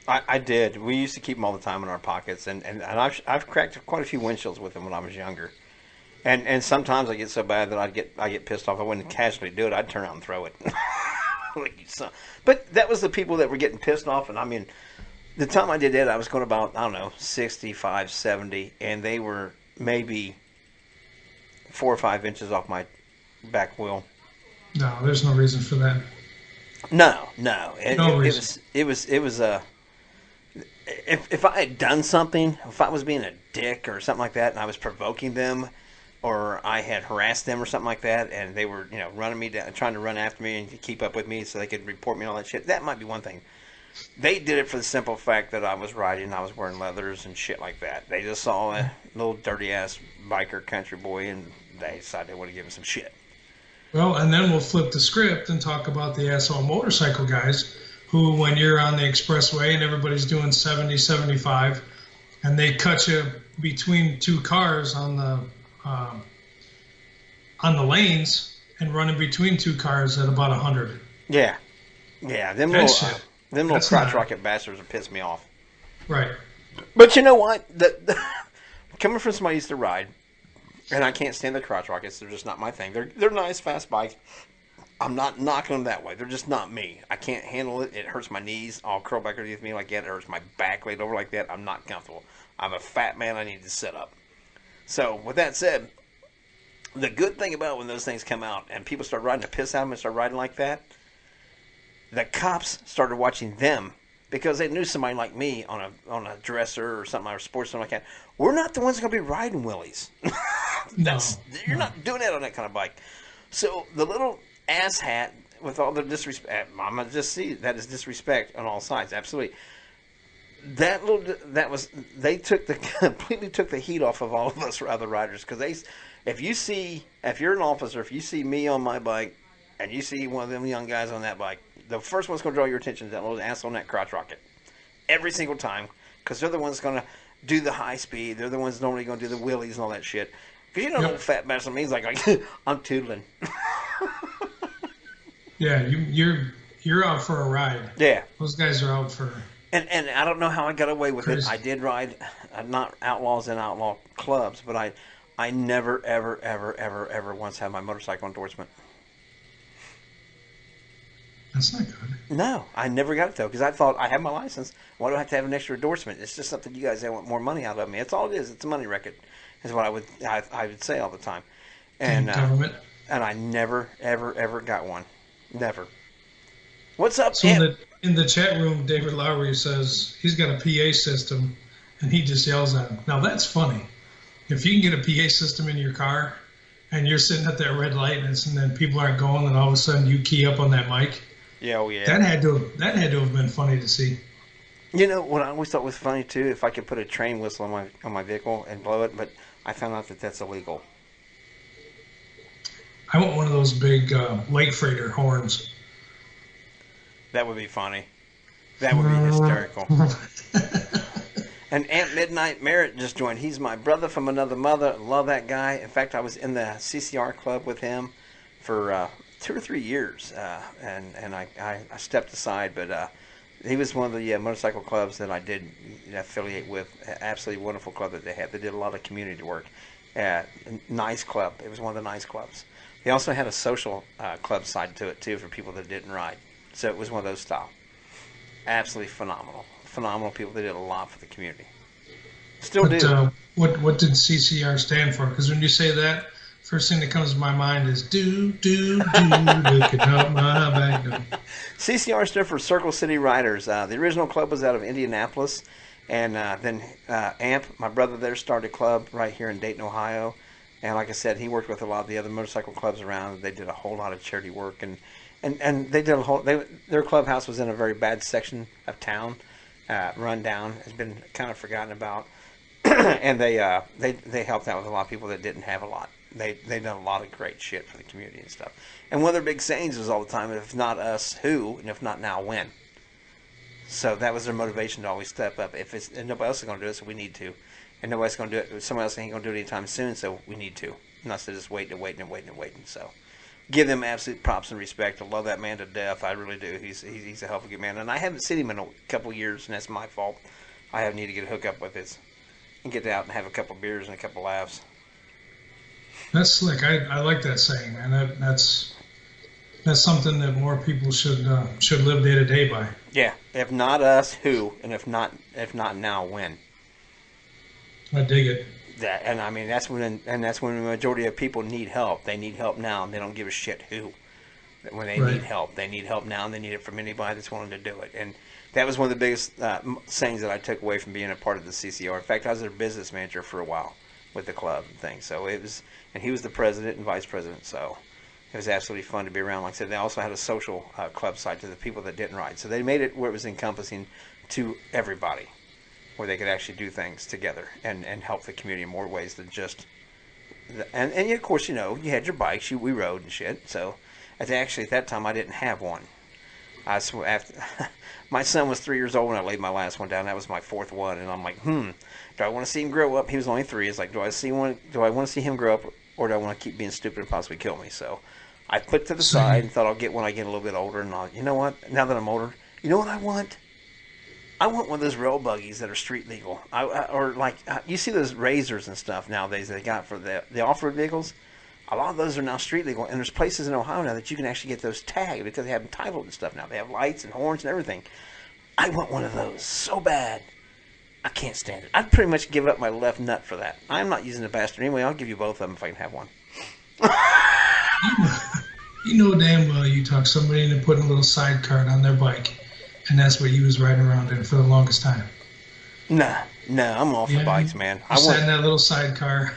I did. We used to keep them all the time in our pockets, and I've cracked quite a few windshields with them when I was younger. And sometimes I get so bad that I get pissed off. I wouldn't casually do it. I'd turn out and throw it. Like you saw. But that was the people that were getting pissed off. And I mean, the time I did that, I was going about, I don't know, 65, 70. And they were maybe 4 or 5 inches off my back wheel. No, there's no reason for that. No. It was if I had done something, if I was being a dick or something like that, and I was provoking them, or I had harassed them or something like that, and they were, running me down, trying to run after me and keep up with me so they could report me and all that shit, that might be one thing. They did it for the simple fact that I was riding, I was wearing leathers and shit like that. They just saw a little dirty ass biker country boy, and they decided they wanted to give him some shit. Well, and then we'll flip the script and talk about the asshole motorcycle guys who, when you're on the expressway and everybody's doing 70, 75, and they cut you between two cars on the lanes and running between two cars at about 100. Yeah. Them little crotch rocket bastards would piss me off. Right. But you know what? Coming from somebody who used to ride, and I can't stand the crotch rockets. They're just not my thing. They're nice, fast bikes. I'm not knocking them that way. They're just not me. I can't handle it. It hurts my knees. I'll curl back underneath me like that. It hurts my back laid over like that. I'm not comfortable. I'm a fat man. I need to sit up. So, with that said, the good thing about when those things come out and people start riding the piss out of them and start riding like that, the cops started watching them because they knew somebody like me on a dresser or something, or sports something like that. We're not the ones going to be riding willies. You're not doing that on that kind of bike. So the little ass hat, with all the disrespect, I'm gonna just see that is disrespect on all sides. Absolutely. They completely took the heat off of all of us other riders, because if you're an officer, if you see me on my bike and you see one of them young guys on that bike, the first one's going to draw your attention to that little ass on that crotch rocket every single time, because they're the ones going to do the high speed. They're the ones normally going to do the wheelies and all that shit. Because you know, little fat bastard means like I'm tootling. Yeah, you're out for a ride. Yeah, those guys are out for. And I don't know how I got away with crazy. it. I did ride, not outlaws and outlaw clubs, but I never ever once had my motorcycle endorsement. That's not good. No, I never got it though, because I thought I have my license. Why do I have to have an extra endorsement? It's just something you guys want more money out of me. That's all it is. It's a money record, is what I would say all the time. And government. And I never ever got one. Never. What's up, so in the chat room, David Lowry says he's got a PA system, and he just yells at him. Now that's funny. If you can get a PA system in your car, and you're sitting at that red light, and then people aren't going, and all of a sudden you key up on that mic. Yeah, oh yeah. That had to have been funny to see. You know what I always thought was funny too? If I could put a train whistle on my vehicle and blow it, but I found out that that's illegal. I want one of those big lake freighter horns. That would be funny. That would be hysterical. And Aunt Midnight Merritt just joined. He's my brother from another mother. Love that guy. In fact, I was in the CCR club with him for 2 or 3 years, and I stepped aside, but he was one of the motorcycle clubs that I did affiliate with. Absolutely wonderful club that they had. They did a lot of community work. Nice club. It was one of the nice clubs. They also had a social club side to it too for people that didn't ride. So it was one of those style. Absolutely phenomenal. Phenomenal people. They did a lot for the community. Still do. What did CCR stand for? Because when you say that, first thing that comes to my mind is looking up my back door. CCR stood for Circle City Riders. The original club was out of Indianapolis, and then Amp, my brother there, started a club right here in Dayton, Ohio. And like I said, he worked with a lot of the other motorcycle clubs around. They did a whole lot of charity work, and they did their clubhouse was in a very bad section of town, run down, has been kind of forgotten about, and they helped out with a lot of people that didn't have a lot. They done a lot of great shit for the community and stuff. And one of their big sayings was all the time, if not us, who? And if not now, when? So that was their motivation to always step up. And nobody else is going to do it, so we need to. And nobody's going to do it. Somebody else ain't going to do it anytime soon, so we need to. Not to just waiting. So give them absolute props and respect. I love that man to death. I really do. He's a hell of a good man. And I haven't seen him in a couple years, and that's my fault. I need to get a hook up with this and get out and have a couple beers and a couple laughs. That's slick. I like that saying, man. That's something that more people should live day to day by. Yeah. If not us, who? And if not now, when? I dig it. That, and I mean that's when the majority of people need help. They need help now, and they don't give a shit who. When they Right. need help, they need help now, and they need it from anybody that's willing to do it. And that was one of the biggest things that I took away from being a part of the CCR. In fact, I was their business manager for a while with the club and things. So it was, and he was the president and vice president. So it was absolutely fun to be around. Like I said, they also had a social club side to the people that didn't ride. So they made it where it was encompassing to everybody, where they could actually do things together and help the community in more ways than just. And of course, you had your bikes, we rode and shit. So at that time, I didn't have one. My son was 3 years old when I laid my last one down. That was my fourth one, and I'm like, do I want to see him grow up? He was only 3. It's like, do I want to see him grow up, or do I want to keep being stupid and possibly kill me? So I put to the side and thought I'll get when I get a little bit older. And you know what? Now that I'm older, you know what I want? I want one of those rail buggies that are street legal. You see those razors and stuff nowadays they got for the off-road vehicles. A lot of those are now street legal, and there's places in Ohio now that you can actually get those tagged because they have them titled and stuff now. They have lights and horns and everything. I want one of those so bad. I can't stand it. I'd pretty much give up my left nut for that. I'm not using the bastard anyway. I'll give you both of them if I can have one. You know damn well you talk somebody into putting a little sidecar on their bike, and that's what you was riding around in for the longest time. Nah, I'm all for bikes, man. I sat in that little sidecar.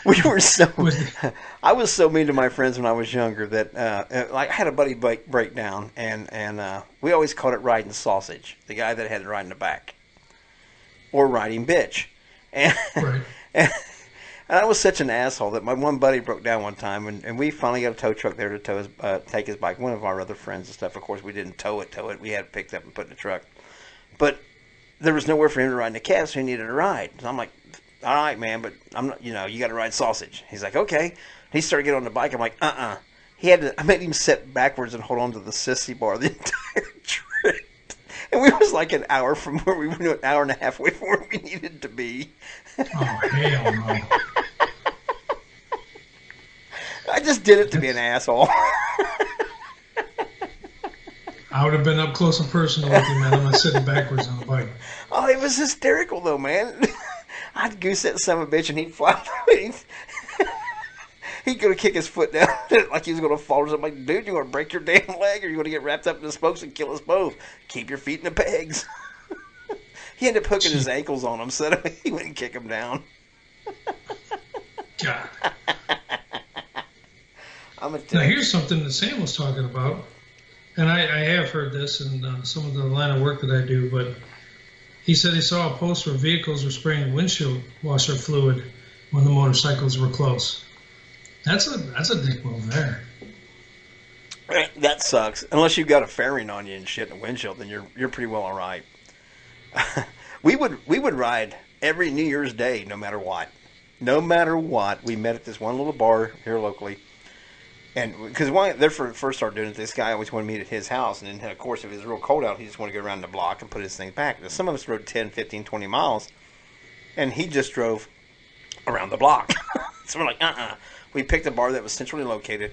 We were so. I was so mean to my friends when I was younger that I had a buddy break down, and we always called it riding sausage. The guy that had to ride in the back, or riding bitch, and Right. and I was such an asshole that my one buddy broke down one time, and we finally got a tow truck there to take his bike. One of our other friends and stuff. Of course, we didn't tow it. We had it picked up and put in the truck, but there was nowhere for him to ride in the cab, so he needed a ride. So I'm like, all right, man, but I'm not, you got to ride sausage. He's like, okay. He started getting on the bike. I'm like, I made him sit backwards and hold on to the sissy bar the entire trip. And we was like an hour from where we were, an hour and a half away from where we needed to be. Oh, hell no. I just did it to be an asshole. I would have been up close and personal with you, man. I'm not sitting backwards on the bike. Oh, it was hysterical, though, man. I'd goose that son of a bitch, and he'd fly through. He'd go to kick his foot down like he was going to fall or something. I'm like, dude, you want to break your damn leg, or you want to get wrapped up in the spokes and kill us both? Keep your feet in the pegs. He ended up hooking his ankles on him so that he wouldn't kick him down. God. I'm a Now, here's something that Sam was talking about, and I have heard this in some of the line of work that I do, but he said he saw a post where vehicles were spraying windshield washer fluid when the motorcycles were close. That's a dick move there. That sucks. Unless you've got a fairing on you and shit in the windshield, then you're pretty well all right. We would ride every New Year's Day, no matter what. No matter what, we met at this one little bar here locally. And because when they first started doing it, this guy always wanted to meet at his house. And then, of course, if it was real cold out, he just wanted to go around the block and put his thing back. Now, some of us rode 10, 15, 20 miles, and he just drove around the block. So we're like, We picked a bar that was centrally located,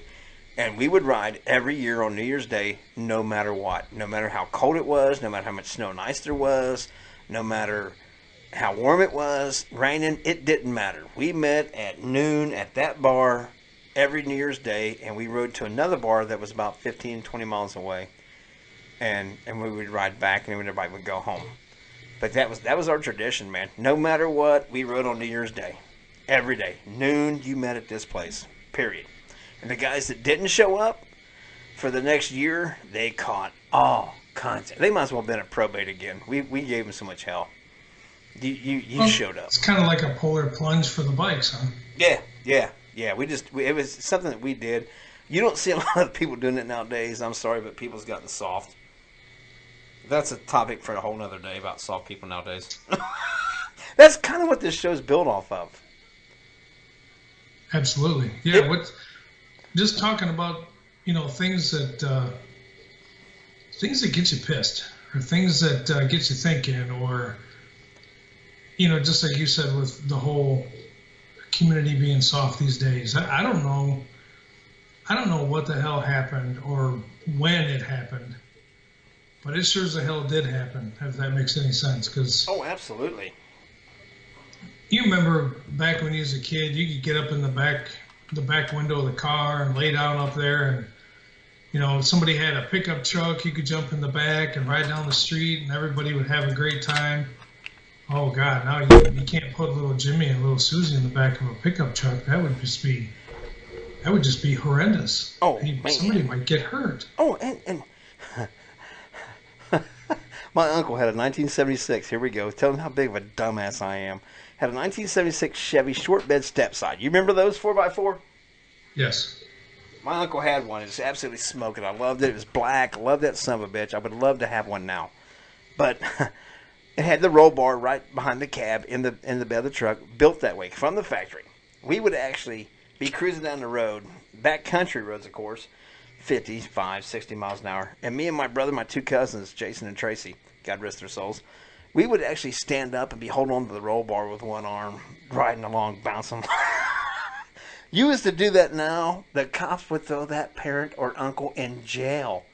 and we would ride every year on New Year's Day, no matter what. No matter how cold it was, no matter how much snow and ice there was, no matter how warm it was, raining, it didn't matter. We met at noon at that bar every New Year's Day, and we rode to another bar that was about 15, 20 miles away, and we would ride back, and everybody would go home. But that was our tradition, man. No matter what, we rode on New Year's Day. Every day. Noon, you met at this place. Period. And the guys that didn't show up for the next year, they caught all kinds of... They might as well have been at probate again. We gave them so much hell. You showed up. It's kind of like a polar plunge for the bikes, huh? Yeah. It was something that we did. You don't see a lot of people doing it nowadays. I'm sorry, but people's gotten soft. That's a topic for a whole nother day about soft people nowadays. That's kind of what this show's built off of. Absolutely. Yeah. Just talking about, things that get you pissed, or things that get you thinking, or, just like you said with the whole community being soft these days. I don't know. I don't know what the hell happened or when it happened, but it sure as the hell did happen. If that makes any sense, because Oh, absolutely. you remember back when you was a kid, you could get up in the back window of the car and lay down up there, and if somebody had a pickup truck, you could jump in the back and ride down the street, and everybody would have a great time. Oh God, now you can't put little Jimmy and little Susie in the back of a pickup truck. That would just be horrendous. Oh, man. Somebody might get hurt. Oh, and my uncle had a 1976. Here we go. Tell him how big of a dumbass I am. Had a 1976 Chevy short bed stepside. You remember those 4x4? Yes. My uncle had one. It was absolutely smoking. I loved it. It was black. I loved that son of a bitch. I would love to have one now. But it had the roll bar right behind the cab in the bed of the truck, built that way from the factory. We would actually be cruising down the road, back country roads, of course, 55, 60 miles an hour. And me and my brother, my two cousins, Jason and Tracy, God rest their souls, we would actually stand up and be holding on to the roll bar with one arm, riding along, bouncing. You was to do that now, the cops would throw that parent or uncle in jail.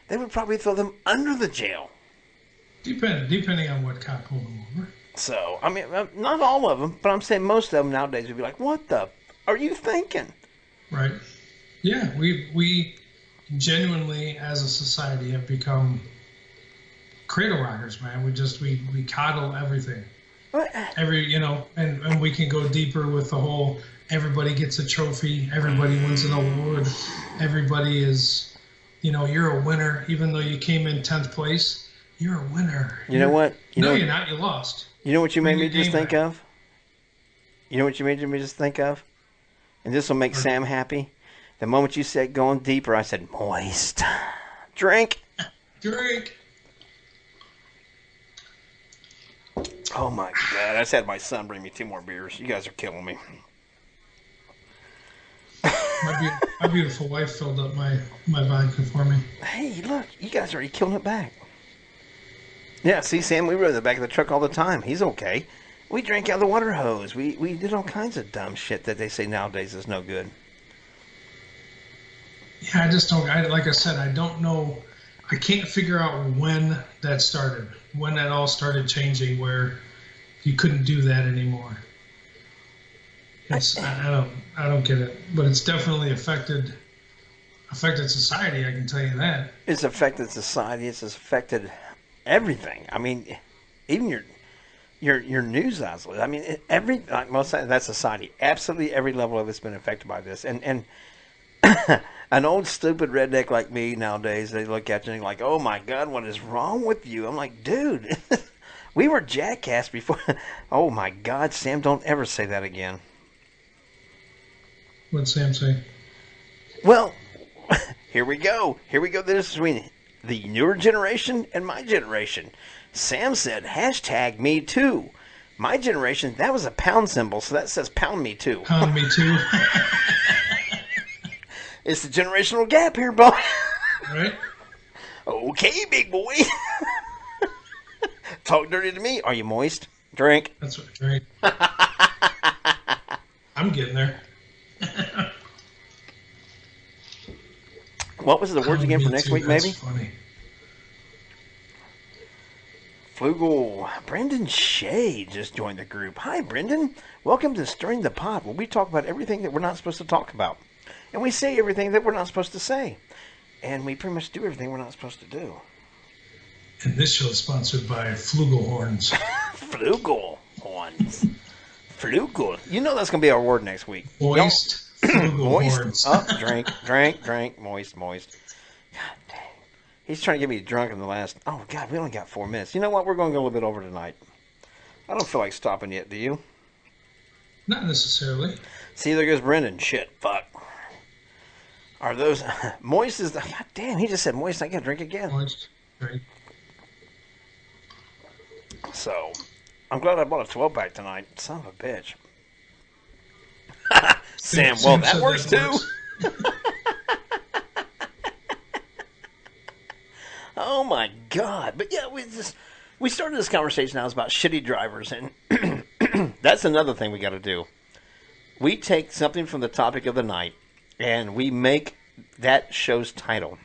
They would probably throw them under the jail. Depending on what cop pulled them over. So, I mean, not all of them, but I'm saying most of them nowadays would be like, what the are you thinking? Right. Yeah, we genuinely, as a society, have become cradle rockers, man. We coddle everything. And we can go deeper with the whole everybody gets a trophy, everybody wins an award, everybody is, you're a winner, even though you came in 10th place, you're a winner. You know what? You're not, you lost. You know what you made me just think of? You know what you made me just think of? And this will make Sam happy. The moment you said going deeper, I said, moist. Drink. Drink. Oh, my God. I just had my son bring me 2 more beers. You guys are killing me. My beautiful wife filled up my vodka for me. Hey, look. You guys are already killing it back. Yeah, see, Sam, we rode in the back of the truck all the time. He's okay. We drank out of the water hose. We did all kinds of dumb shit that they say nowadays is no good. Yeah, I just don't. Like I said, I don't know. I can't figure out when that started. When that all started changing, where you couldn't do that anymore. I don't get it, but it's definitely affected society. I can tell you that. It's affected society. It's affected everything. I mean, even your news outlets. I mean, like most of that society, absolutely every level of it's been affected by this. And an old stupid redneck like me nowadays, they look at you and like, oh my God, what is wrong with you? I'm like, dude, we were jackass before. Oh my God, Sam, don't ever say that again. What'd Sam say? Well, here we go. Here we go. This is between the newer generation and my generation. Sam said, hashtag me too. My generation, that was a pound symbol, so that says pound me too. Pound me too. It's the generational gap here, boy. Right? Okay, big boy. Talk dirty to me. Are you moist? Drink. That's what drink. I'm getting there. What was the words again for next week, maybe? That's funny. Flugel. Brendan Shea just joined the group. Hi, Brendan. Welcome to Stirring the Pot, where we talk about everything that we're not supposed to talk about. And we say everything that we're not supposed to say. And we pretty much do everything we're not supposed to do. And this show is sponsored by Flugelhorns. Flugelhorns. Flugel. You know that's going to be our word next week. Moist Flugelhorns. Moist. Oh, drink. Moist. God dang. He's trying to get me drunk in the last... Oh, God, we only got 4 minutes. You know what? We're going to go a little bit over tonight. I don't feel like stopping yet, do you? Not necessarily. See, there goes Brendan. Shit, fuck. Are those... Moist is the... God damn, he just said moist. I got to drink again. Moist. Drink. So, I'm glad I bought a 12-pack tonight. Son of a bitch. Sam, well, that works too. Oh my God! But yeah, we started this conversation now. It's about shitty drivers, and that's another thing we got to do. we take something from the topic of the night and we make that show's title.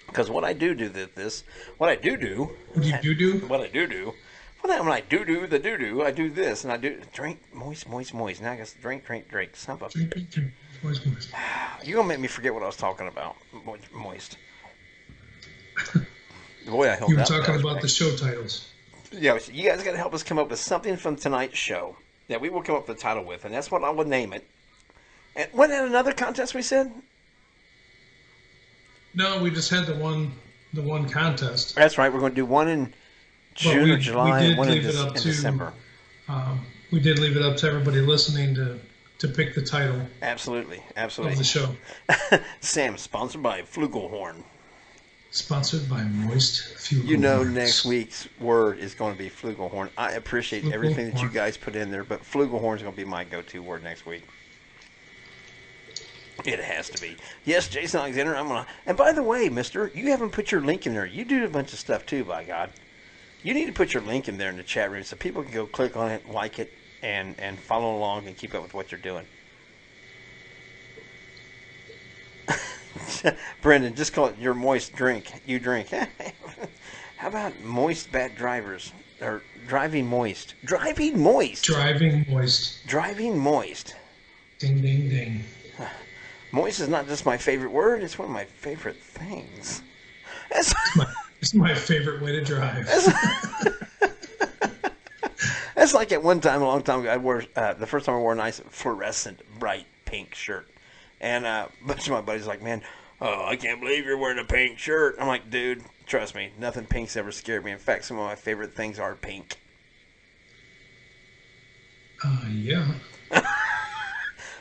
Because what I do this, what I do, What do you do? well, when I do, I do this, and I do drink, moist. Now I guess drink. Son of a, Drink. Moist. you're going to make me forget what I was talking about. Moist. Boy, I held You were that talking back. about the show titles. Yeah, you guys got to help us come up with something from tonight's show that we will come up with a title with, and that's what I would name it. And wasn't that another contest we said? No, we just had the one contest. That's right. We're going to do one in June we- or July we did and one in, leave it up in to- December. We did leave it up to everybody listening to pick the title Absolutely. of the show. Sam, sponsored by Flugelhorn. Sponsored by Moist Fuel. You know, next week's word is going to be Flugelhorn. I appreciate everything that you guys put in there, but Flugelhorn is going to be my go-to word next week. It has to be. Yes, Jason Alexander, I'm going to... And by the way, mister, you haven't put your link in there. You do a bunch of stuff too, by God. You need to put your link in there in the chat room so people can go click on it, like it, and follow along and keep up with what you're doing. Brendan, just call it your moist drink. You drink. How about moist bad drivers? Or driving moist. Driving moist. Driving Moist. Driving moist. Ding, ding, ding. Moist is not just my favorite word, it's one of my favorite things. That's, It's my favorite way to drive. that's like at one time, a long time ago, I wore, the first time I wore a nice fluorescent, bright pink shirt. And a bunch of my buddies were like, man, I can't believe you're wearing a pink shirt. I'm like, dude, trust me, nothing pink's ever scared me. In fact, some of my favorite things are pink. Yeah.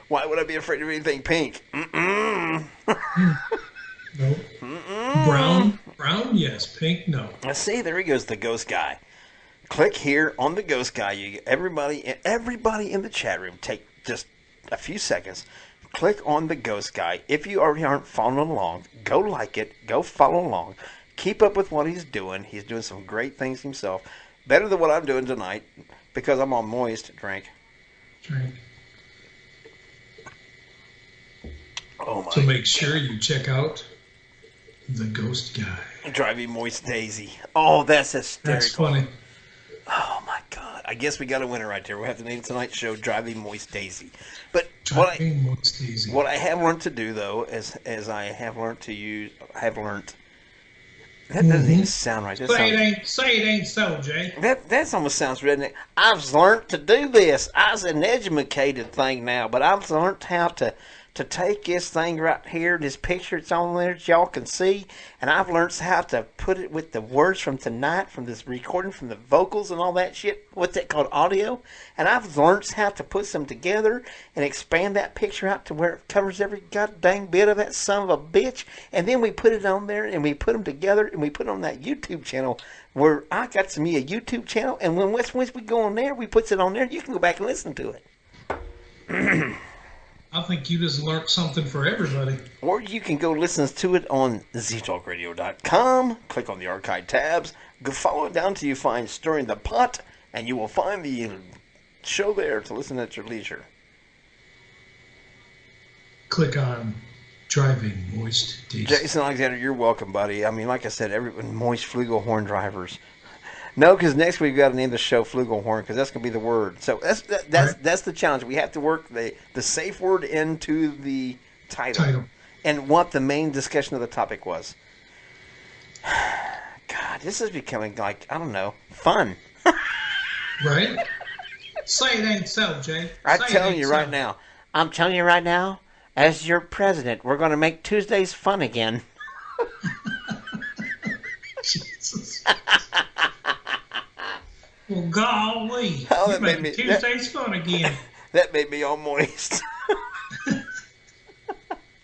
Why would I be afraid of anything pink? Nope. Brown, yes. Pink, no. Let's see, there he goes, the ghost guy. Click here on the ghost guy. Everybody in the chat room, take just a few seconds. Click on the ghost guy. If you already aren't following along, go like it. Go follow along. Keep up with what he's doing. He's doing some great things himself. Better than what I'm doing tonight because I'm on moist drink. Drink. Oh my! So make sure you check out the Ghost Guy. Driving moist Daisy. Oh, that's hysterical. That's funny. Oh my God! I guess we got a winner right there. We have to name tonight's show "Driving Moist Daisy." But Driving Moist Daisy. what I have learned to do though, as I have learned to use, that doesn't even sound right. That Say it ain't so, Jay. That almost sounds redneck. I've learned to do this. I's an educated thing now, but I've learned how to take this thing right here, this picture it's on there that y'all can see, and I've learned how to put it with the words from tonight, from this recording, from the vocals and all that shit. What's that called? Audio. And I've learned how to put them together and expand that picture out to where it covers every goddamn bit of that son of a bitch. And then we put it on there and we put them together and we put it on that YouTube channel where I got me a YouTube channel. And when once we go on there, we put it on there. You can go back and listen to it. I think you just learned something for everybody. Or you can go listen to it on ztalkradio.com. Click on the archive tabs. Go follow it down till you find Stirring the Pot, and you will find the show there to listen at your leisure. Click on Driving Moist Daisy. Jason Alexander, you're welcome, buddy. I mean, like I said, everyone, moist Flugelhorn drivers. No, because next week we've got to name the show Flugelhorn because that's going to be the word. So that's the challenge. We have to work the safe word into the title. And what the main discussion of the topic was. God, this is becoming like, I don't know, fun. Right? Say it ain't so, Jay. I'm telling you right now, as your president, we're going to make Tuesdays fun again. Jesus. Well, golly. Oh, You make Tuesdays fun again. That made me all moist.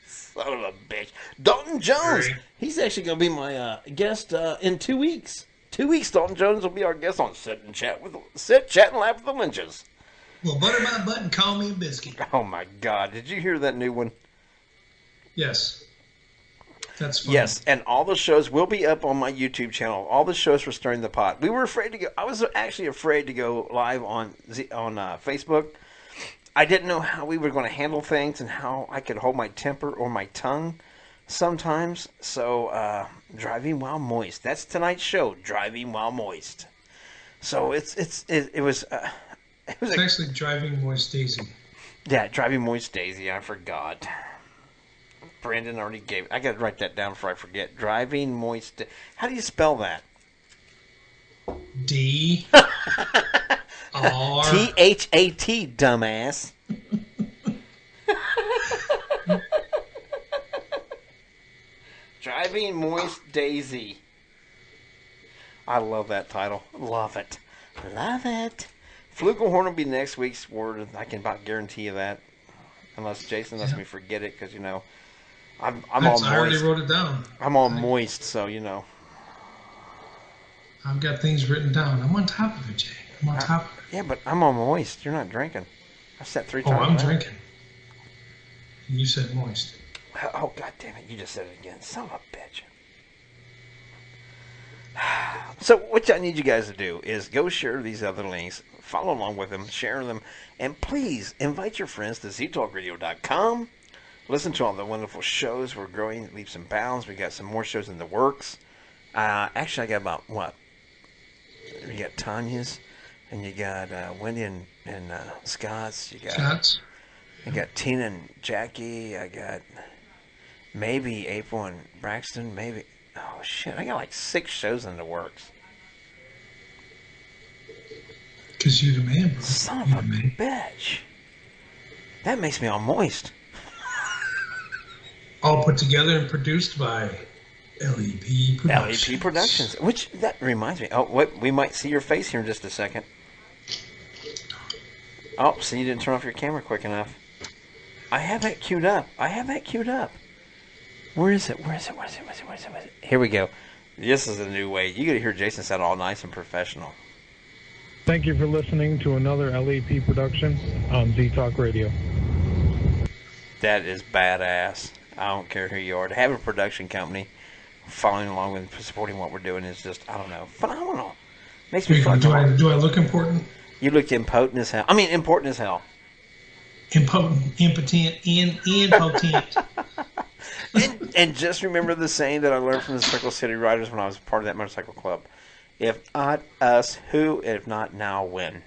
Son of a bitch. Dalton Jones. Great. He's actually going to be my guest in 2 weeks. 2 weeks, Dalton Jones will be our guest on Chat and Laugh with the Lynches. Well, butter my butt and call me a biscuit. Oh, my God. Did you hear that new one? Yes. That's fun. Yes, and all the shows will be up on my YouTube channel. All the shows for Stirring the Pot. We were afraid to go. I was actually afraid to go live on Facebook. I didn't know how we were going to handle things and how I could hold my temper or my tongue sometimes. So, driving while moist. That's tonight's show, driving while moist. So it was It's actually Driving Moist Daisy. Yeah, driving moist Daisy. I forgot. Brandon already gave. I got to write that down before I forget. Driving moist. How do you spell that? D R THAT, dumbass. Driving Moist Daisy. I love that title. Love it. Love it. Flugelhorn will be next week's word. I can about guarantee you that. Unless Jason lets me forget it, because, you know, I'm all moist. I already wrote it down. I'm all moist, so, you know. I've got things written down. I'm on top of it, Jay. I'm on top of it. Yeah, but I'm all moist. You're not drinking. I said 3 times. Oh, I'm drinking. You said moist. Oh, God damn it. You just said it again. Son of a bitch. So what I need you guys to do is go share these other links, follow along with them, share them, and please invite your friends to ztalkradio.com. Listen to all the wonderful shows. We're growing leaps and bounds. We got some more shows in the works. Actually, I got about, what? You got Tanya's, and you got Wendy and Scott's. You got Tina and Jackie. I got maybe April and Braxton. Maybe. Oh, shit. I got like 6 shows in the works. Because you're the man, bro. Son of a bitch. That makes me all moist. All put together and produced by LEP Productions. LEP Productions. Which, that reminds me. Oh, wait, we might see your face here in just a second. Oh, so you didn't turn off your camera quick enough. I have that queued up. Where is it? Here we go. This is a new way. You got to hear Jason sound all nice and professional. Thank you for listening to another LEP production on Z-Talk Radio. That is badass. I don't care who you are. To have a production company following along with supporting what we're doing is just, I don't know, phenomenal. Makes me feel like do I look important? You looked impotent as hell. I mean, important as hell. Impotent, impotent. And just remember the saying that I learned from the Circle City Riders when I was part of that motorcycle club. If not us, who? If not now, when?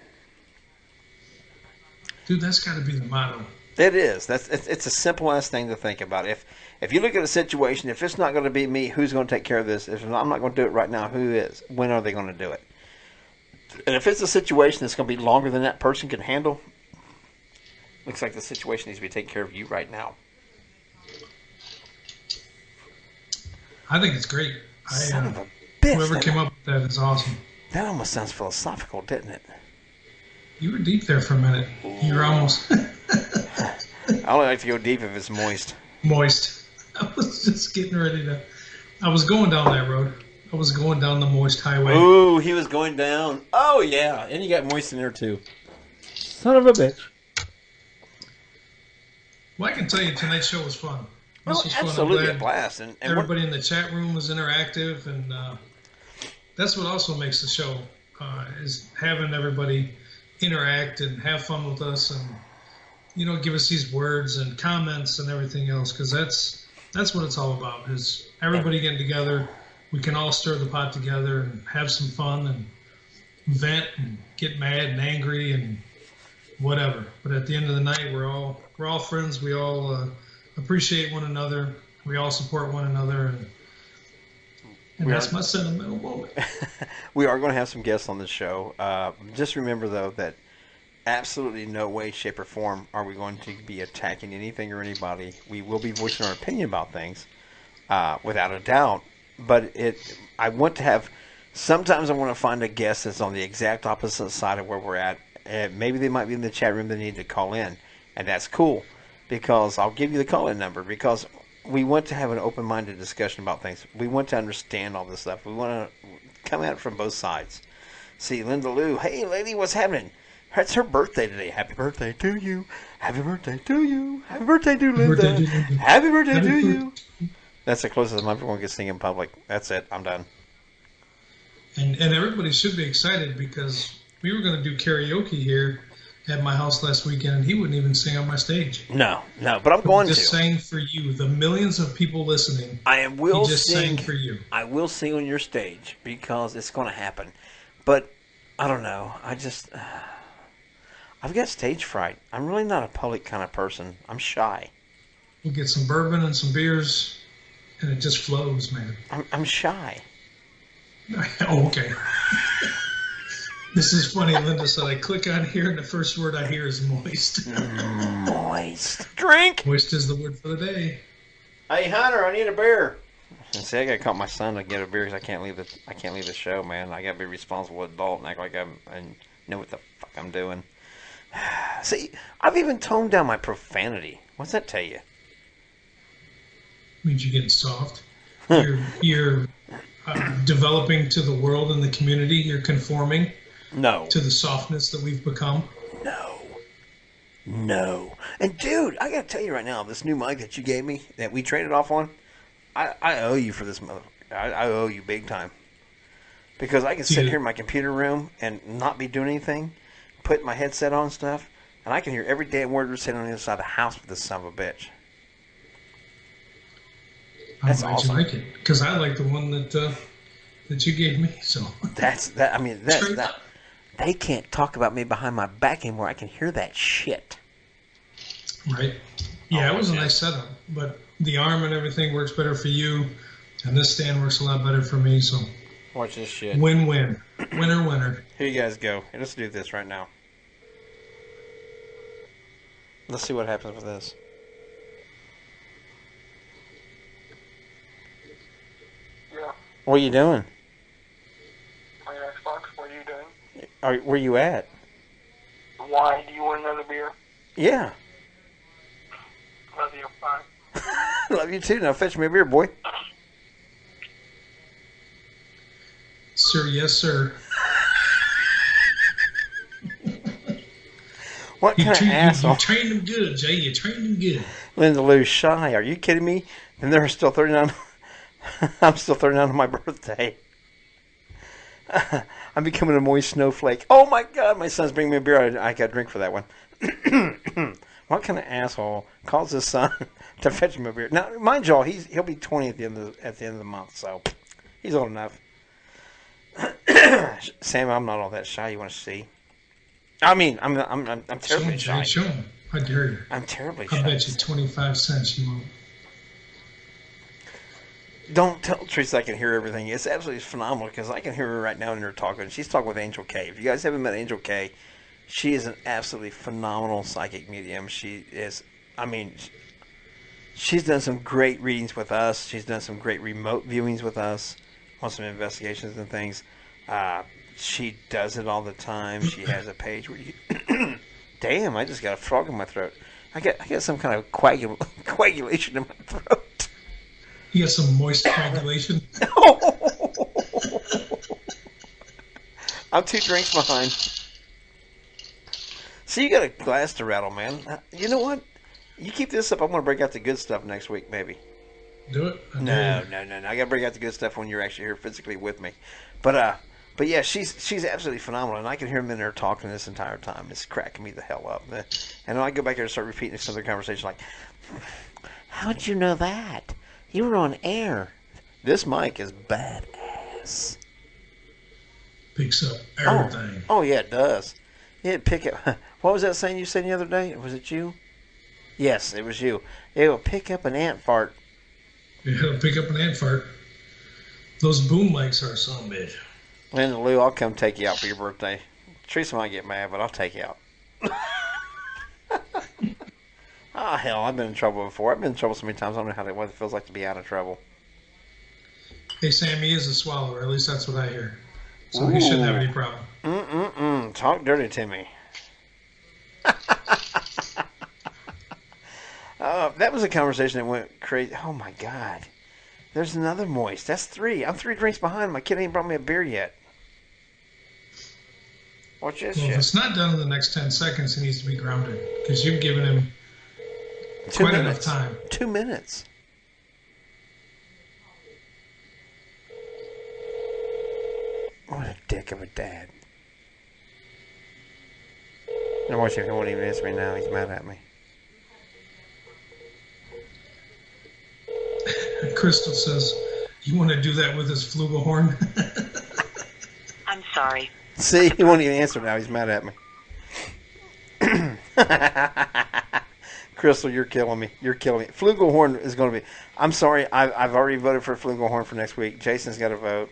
Dude, that's got to be the motto. It is. It's a simple ass thing to think about. If you look at a situation, if it's not going to be me, who's going to take care of this? If I'm not going to do it right now, who is? When are they going to do it? And if it's a situation that's going to be longer than that person can handle, looks like the situation needs to be taking care of you right now. I think it's great. Son of a bitch. Whoever came up with that is awesome. That almost sounds philosophical, didn't it? You were deep there for a minute. You were almost... I only like to go deep if it's moist. Moist. I was just getting ready to... I was going down that road. I was going down the moist highway. Ooh, he was going down. Oh, yeah. And you got moist in there, too. Son of a bitch. Well, I can tell you tonight's show was fun. This was absolutely a blast. And everybody in the chat room was interactive, and that's what also makes the show, is having everybody interact and have fun with us and, you know, give us these words and comments and everything else, because that's what it's all about, is everybody getting together. We can all stir the pot together and have some fun and vent and get mad and angry and whatever. But at the end of the night, we're all friends. We all appreciate one another. We all support one another, and that's my sentimental moment. We are going to have some guests on the show. Just remember, though, that absolutely no way, shape, or form are we going to be attacking anything or anybody. We will be voicing our opinion about things, without a doubt. But I want to have. Sometimes I want to find a guest that's on the exact opposite side of where we're at. Maybe they might be in the chat room. They need to call in, and that's cool. Because I'll give you the call-in number, because we want to have an open-minded discussion about things. We want to understand all this stuff. We want to come at it from both sides. See, Linda Lou, hey, lady, what's happening? It's her birthday today. Happy birthday to you. Happy birthday to you. Happy birthday to Linda. Happy birthday to you. That's the closest I'm ever going to get sing in public. That's it. I'm done. And everybody should be excited, because we were going to do karaoke here at my house last weekend, and he wouldn't even sing on my stage. No, but I'm going just to. sang for you, the millions of people listening. I will he just sing sang for you. I will sing on your stage because it's going to happen. But I don't know. I've got stage fright. I'm really not a public kind of person. I'm shy. We'll get some bourbon and some beers, and it just flows, man. I'm shy. Oh, okay. This is funny. Linda said I click on here, and the first word I hear is moist. Moist. Drink. Moist is the word for the day. Hey Hunter, I need a beer. See, I gotta call my son to get a beer because I can't leave the show, man. I gotta be a responsible adult and act like I know what the fuck I'm doing. See, I've even toned down my profanity. What's that tell you? Means you're getting soft. You're developing to the world and the community. You're conforming. No. To the softness that we've become. No. And dude, I gotta tell you right now, this new mic that you gave me, that we traded off on, I owe you for this motherfucker. I owe you big time. Because I can sit here in my computer room and not be doing anything, put my headset on and stuff, and I can hear every damn word we're saying on the other side of the house with this son of a bitch. That's awesome. You like it, because I like the one that you gave me. So that's they can't talk about me behind my back anymore. I can hear that shit. Right. Yeah, it was a nice setup, but the arm and everything works better for you, and this stand works a lot better for me. So watch this shit. Win-win. Winner. Here you guys go. Let's do this right now. Let's see what happens with this. Yeah. What are you doing? Playing Xbox. What are you doing? Where you at? Why? Do you want another beer? Yeah. Love you. Bye. Love you too. Now fetch me a beer, boy. Sir, yes, sir. What kind of asshole? You trained him good, Jay. You trained him good. Linda Lou shy. Are you kidding me? And they're still 39. I'm still 39 on my birthday. I'm becoming a moist snowflake. Oh my God, my son's bringing me a beer. I got a drink for that one. What kind of asshole calls his son to fetch him a beer? Now, mind you, he'll be 20 at the end of the month, so he's old enough. Sam, I'm not all that shy. You want to see? I mean, I'm terribly shy. Show him. I dare you. I'm terribly shy. I bet you 25 cents you won't. Don't tell Teresa I can hear everything. It's absolutely phenomenal because I can hear her right now when they're talking. She's talking with Angel K. If you guys haven't met Angel K, she is an absolutely phenomenal psychic medium. She is, she's done some great readings with us. She's done some great remote viewings with us on some investigations and things. She does it all the time. She has a page where you... Damn, I just got a frog in my throat. I got some kind of coagulation in my throat. You got some moist coagulation. I'm 2 drinks behind. See, you got a glass to rattle, man. You know what? You keep this up, I'm going to break out the good stuff next week, maybe. Do it. No. I got to break out the good stuff when you're actually here physically with me. But yeah, she's absolutely phenomenal, and I can hear them in there talking this entire time. It's cracking me the hell up. And I go back there and start repeating some of their conversation like, how'd you know that? You were on air. This mic is badass. Picks up everything. Oh yeah, it does. It pick up. What was that saying you said the other day? Was it you? Yes, it was you. It will pick up an ant fart. Yeah, it'll pick up an ant fart. Those boom mics are some bitch. Linda Lou, I'll come take you out for your birthday. Teresa might get mad, but I'll take you out. Oh, hell, I've been in trouble before. I've been in trouble so many times, I don't know what it feels like to be out of trouble. Hey, Sam, he is a swallower. At least that's what I hear. So he shouldn't have any problem. Talk dirty to me. That was a conversation that went crazy. Oh, my God. There's another moist. That's 3. I'm 3 drinks behind. My kid ain't brought me a beer yet. Watch this shit. If it's not done in the next 10 seconds, he needs to be grounded. Because you've given him 2 quite minutes. enough time. 2 minutes. What a dick of a dad. No, watch him. He won't even answer me now. He's mad at me. Crystal says, you want to do that with his flugelhorn? I'm sorry. See, he won't even answer now. He's mad at me. Crystal, you're killing me. You're killing me. Flugelhorn is going to be... I'm sorry. I've already voted for Flugelhorn for next week. Jason's got to vote.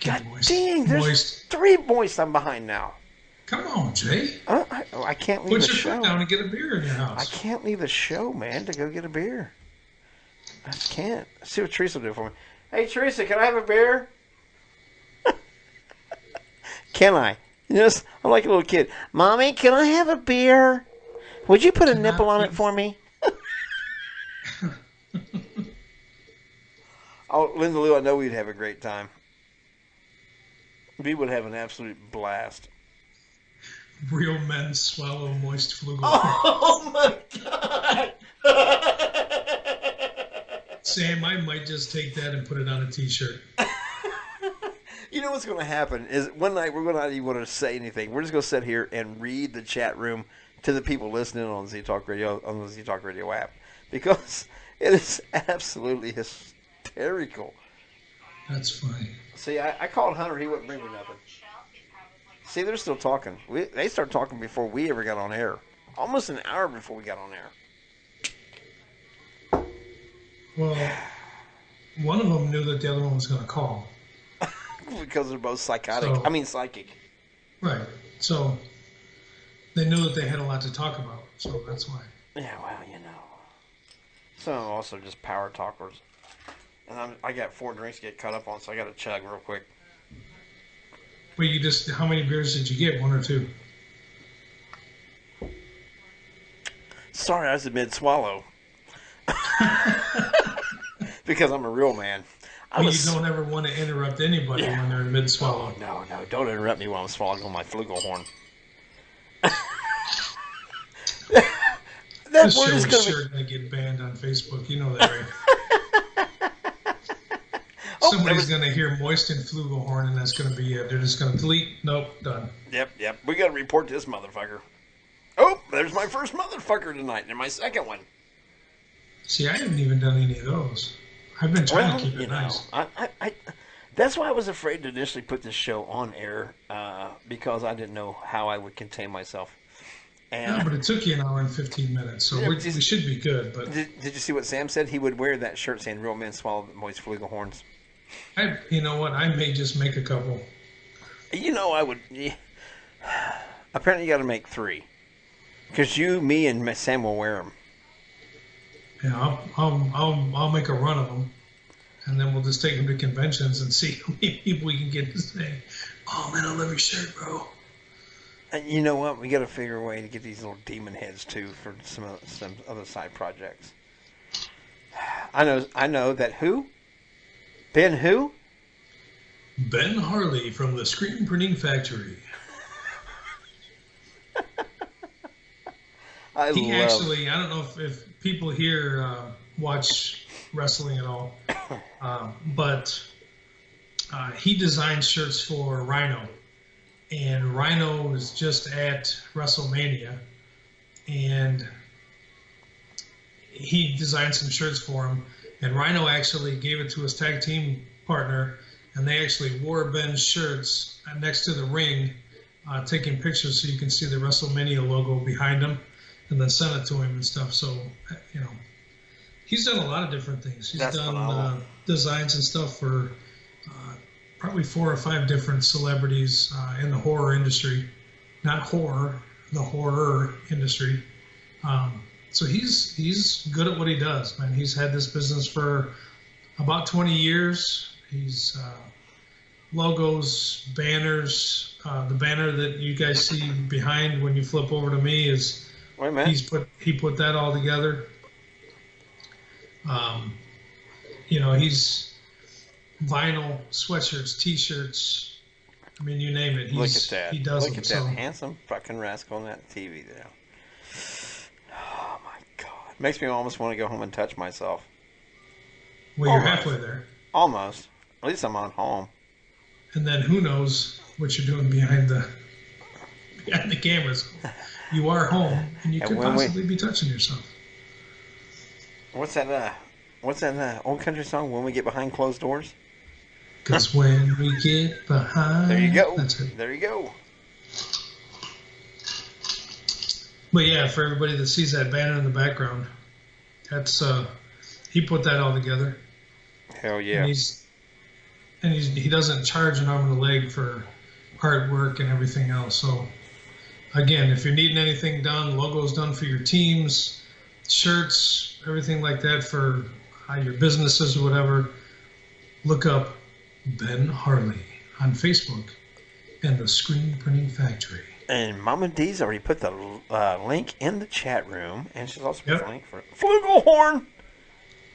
God dang, there's 3 moist I'm behind now. Come on, Jay. I can't leave Put the your show. foot down and get a beer in your house. I can't leave the show, man, to go get a beer. I just can't. Let's see what Teresa will do for me. Hey, Teresa, can I have a beer? Can I? You know, I'm like a little kid. Mommy, can I have a beer? Would you put a nipple on it for me? Oh, Linda Lou, I know we'd have a great time. We would have an absolute blast. Real men swallow moist flugelhorn. Oh my God! Sam, I might just take that and put it on a t-shirt. You know what's going to happen is one night we're going to not even want to say anything. We're just going to sit here and read the chat room to the people listening on Z Talk Radio, on the Z Talk Radio app, because it is absolutely hysterical. That's funny. See, I called Hunter. He wouldn't bring me nothing. See, they're still talking. They started talking before we ever got on air. Almost an hour before we got on air. Well, one of them knew that the other one was going to call. Because they're both psychotic. So- Psychic. Right. So they knew that they had a lot to talk about. So that's why. Yeah, well, you know. Some are also just power talkers. And I got 4 drinks to get caught up on, so I got to chug real quick. Well, how many beers did you get? 1 or 2? Sorry, I was a mid-swallow. Because I'm a real man. You don't ever want to interrupt anybody when they're in mid-swallow. No, don't interrupt me while I'm swallowing my flugelhorn. This show is sure going to get banned on Facebook. You know that, right? Somebody's going to hear moist and flugelhorn, and that's going to be it. They're just going to delete. Nope, done. Yep. We got to report this motherfucker. Oh, there's my first motherfucker tonight, and my second one. See, I haven't even done any of those. I've been trying to keep it nice. That's why I was afraid to initially put this show on air, because I didn't know how I would contain myself. And no, but it took you an hour and 15 minutes, so we should be good. But did you see what Sam said? He would wear that shirt saying "Real men swallow moist flugelhorns." You know what? I may just make a couple. You know, I would. Yeah. Apparently, you got to make 3, because you, me, and Sam will wear them. Yeah, I'll make a run of them, and then we'll just take them to conventions and see how many people we can get to say, "Oh man, I love your shirt, bro." And you know what? We got to figure a way to get these little demon heads too for some other side projects. I know that who? Ben who? Ben Harley from the Screen Printing Factory. I don't know if people here watch wrestling at all, but he designed shirts for Rhino. And Rhino was just at WrestleMania, and he designed some shirts for him. And Rhino actually gave it to his tag team partner, and they actually wore Ben's shirts next to the ring, taking pictures so you can see the WrestleMania logo behind him, and then sent it to him and stuff. So, you know, he's done a lot of different things. He's done designs and stuff for probably 4 or 5 different celebrities in the horror industry. Not horror, the horror industry. So he's good at what he does, man. He's had this business for about 20 years. He's logos, banners. The banner that you guys see behind when you flip over to me is he put that all together. You know, he's vinyl, sweatshirts, T-shirts. I mean, you name it. Look at that. He does Look at that handsome fucking rascal on that TV there. Oh my God! Makes me almost want to go home and touch myself. Well, you're halfway there. Almost. At least I'm on home. And then who knows what you're doing behind the behind the cameras. You are home, and you And could when we- possibly be touching yourself. What's that? What's that old country song? When we get behind closed doors. Because when we get behind... There you go. That's it. There you go. But yeah, for everybody that sees that banner in the background, that's he put that all together. Hell yeah. And he doesn't charge an arm and a leg for artwork and everything else. So again, if you're needing anything done, logos done for your teams, shirts, everything like that for your businesses or whatever, look up Ben Harley on Facebook and the Screen Printing Factory. And Mama D's already put the link in the chat room, and she's also put Yep. the link for Flugelhorn.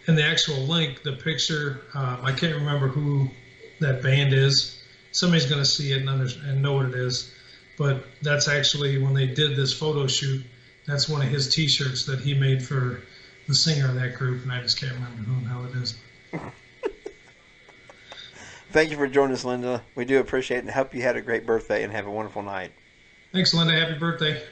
And the actual link, the picture, I can't remember who that band is. Somebody's going to see it and know what it is. But that's actually, when they did this photo shoot, that's one of his T-shirts that he made for the singer of that group, and I just can't remember who the hell it is. Thank you for joining us, Linda. We do appreciate it and hope you had a great birthday and have a wonderful night. Thanks, Linda. Happy birthday.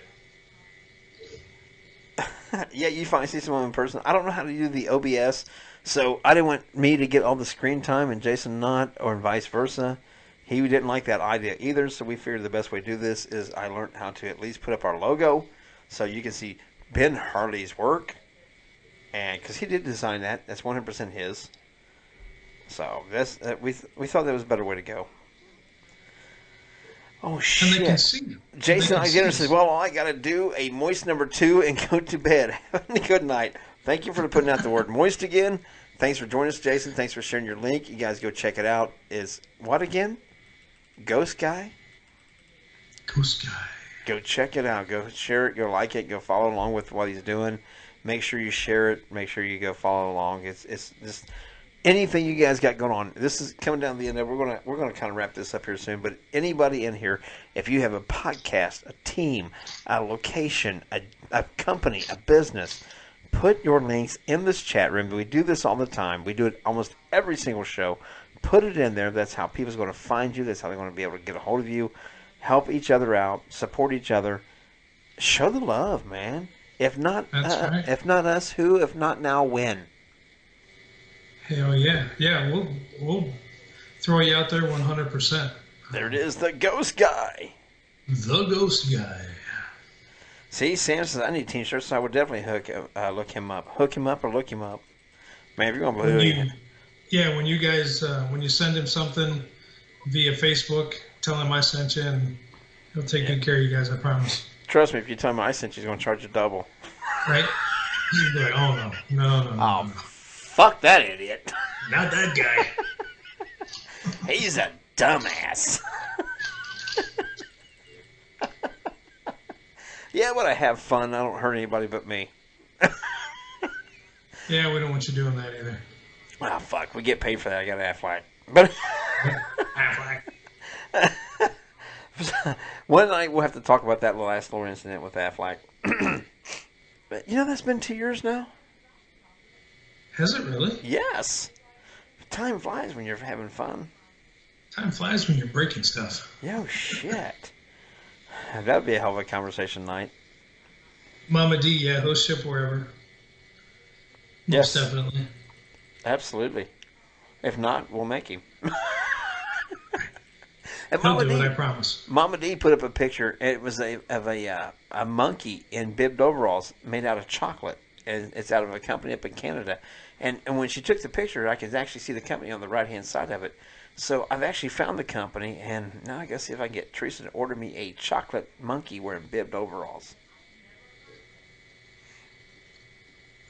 Yeah, you finally see someone in person. I don't know how to do the OBS, so I didn't want me to get all the screen time and Jason not, or vice versa. He didn't like that idea either, so we figured the best way to do this is I learned how to at least put up our logo so you can see Ben Harley's work. And because he did design that, that's 100% his. So that's we thought that was a better way to go. Oh And shit! they can see you. Jason They can Alexander see says, you. "Well, all I got to do a moist number 2 and go to bed. Have a good night. Thank you for putting out the word moist again. Thanks for joining us, Jason. Thanks for sharing your link. You guys go check it out. Is what again? Ghost Guy. Ghost Guy. Go check it out. Go share it. Go like it. Go follow along with what he's doing. Make sure you share it. Make sure you go follow along. It's just anything you guys got going on. This is coming down to the end of it. We're gonna kind of wrap this up here soon. But anybody in here, if you have a podcast, a team, a location, a company, a business, put your links in this chat room. We do this all the time. We do it almost every single show. Put it in there. That's how people's going to find you. That's how they're going to be able to get a hold of you. Help each other out. Support each other. Show the love, man. If not, That's right. if not us, who? If not now, when? Hell yeah. Yeah, we'll throw you out there 100%. There it is, the Ghost Guy. The Ghost Guy. See, Sam says I need t-shirts, so I would definitely look him up. Hook him up or look him up. Man, if you're going to When believe when you guys, when you send him something via Facebook, tell him I sent you, and he'll take good care of you guys, I promise. trust me, if you tell him I sent you, he's going to charge you double. Right? He's gonna be like, oh no. Oh, fuck that idiot. Not that guy. He's a dumbass. Yeah, but I have fun. I don't hurt anybody but me. Yeah, we don't want you doing that either. Oh, fuck. We get paid for that. I got to Affleck. But one night we'll have to talk about that last little incident with Affleck. But, you know, that's been 2 years now? Has it really? Yes. Time flies when you're having fun. Time flies when you're breaking stuff. Yo, shit. That would be a hell of a conversation night. Mama D, yeah, he'll ship wherever. Yes. Most definitely. Absolutely. If not, we'll make him. And He'll Mama do D, it, I promise. Mama D put up a picture. It was of a monkey in bibbed overalls made out of chocolate. And it's out of a company up in Canada. And when she took the picture, I could actually see the company on the right-hand side of it. So I've actually found the company, and now I got to see if I can get Teresa to order me a chocolate monkey wearing bibbed overalls.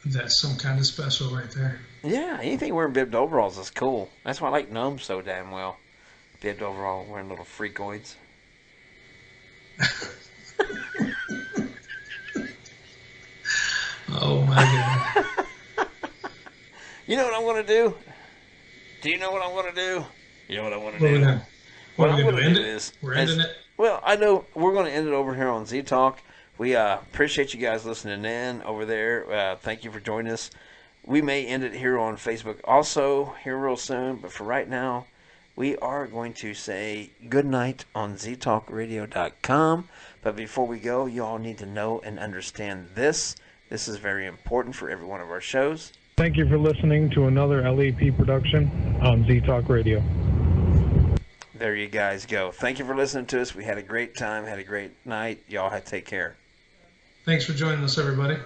That's some kind of special right there. Yeah, anything wearing bibbed overalls is cool. That's why I like gnomes so damn well. Bibbed overall, wearing little freakoids. Oh my god. You know what I'm going to do? Do you know what I'm going to do? You know what I want to What are we do? gonna, what are I'm we gonna gonna do? do End it? is- We're ending is- it? Well, I know we're going to end it over here on Z Talk. We appreciate you guys listening in over there. Thank you for joining us. We may end it here on Facebook also here real soon, but for right now, we are going to say good night on ztalkradio.com. But before we go, you all need to know and understand this. This is very important for every one of our shows. Thank you for listening to another LEP production on Z-Talk Radio. There you guys go. Thank you for listening to us. We had a great time, had a great night. Y'all take care. Thanks for joining us, everybody.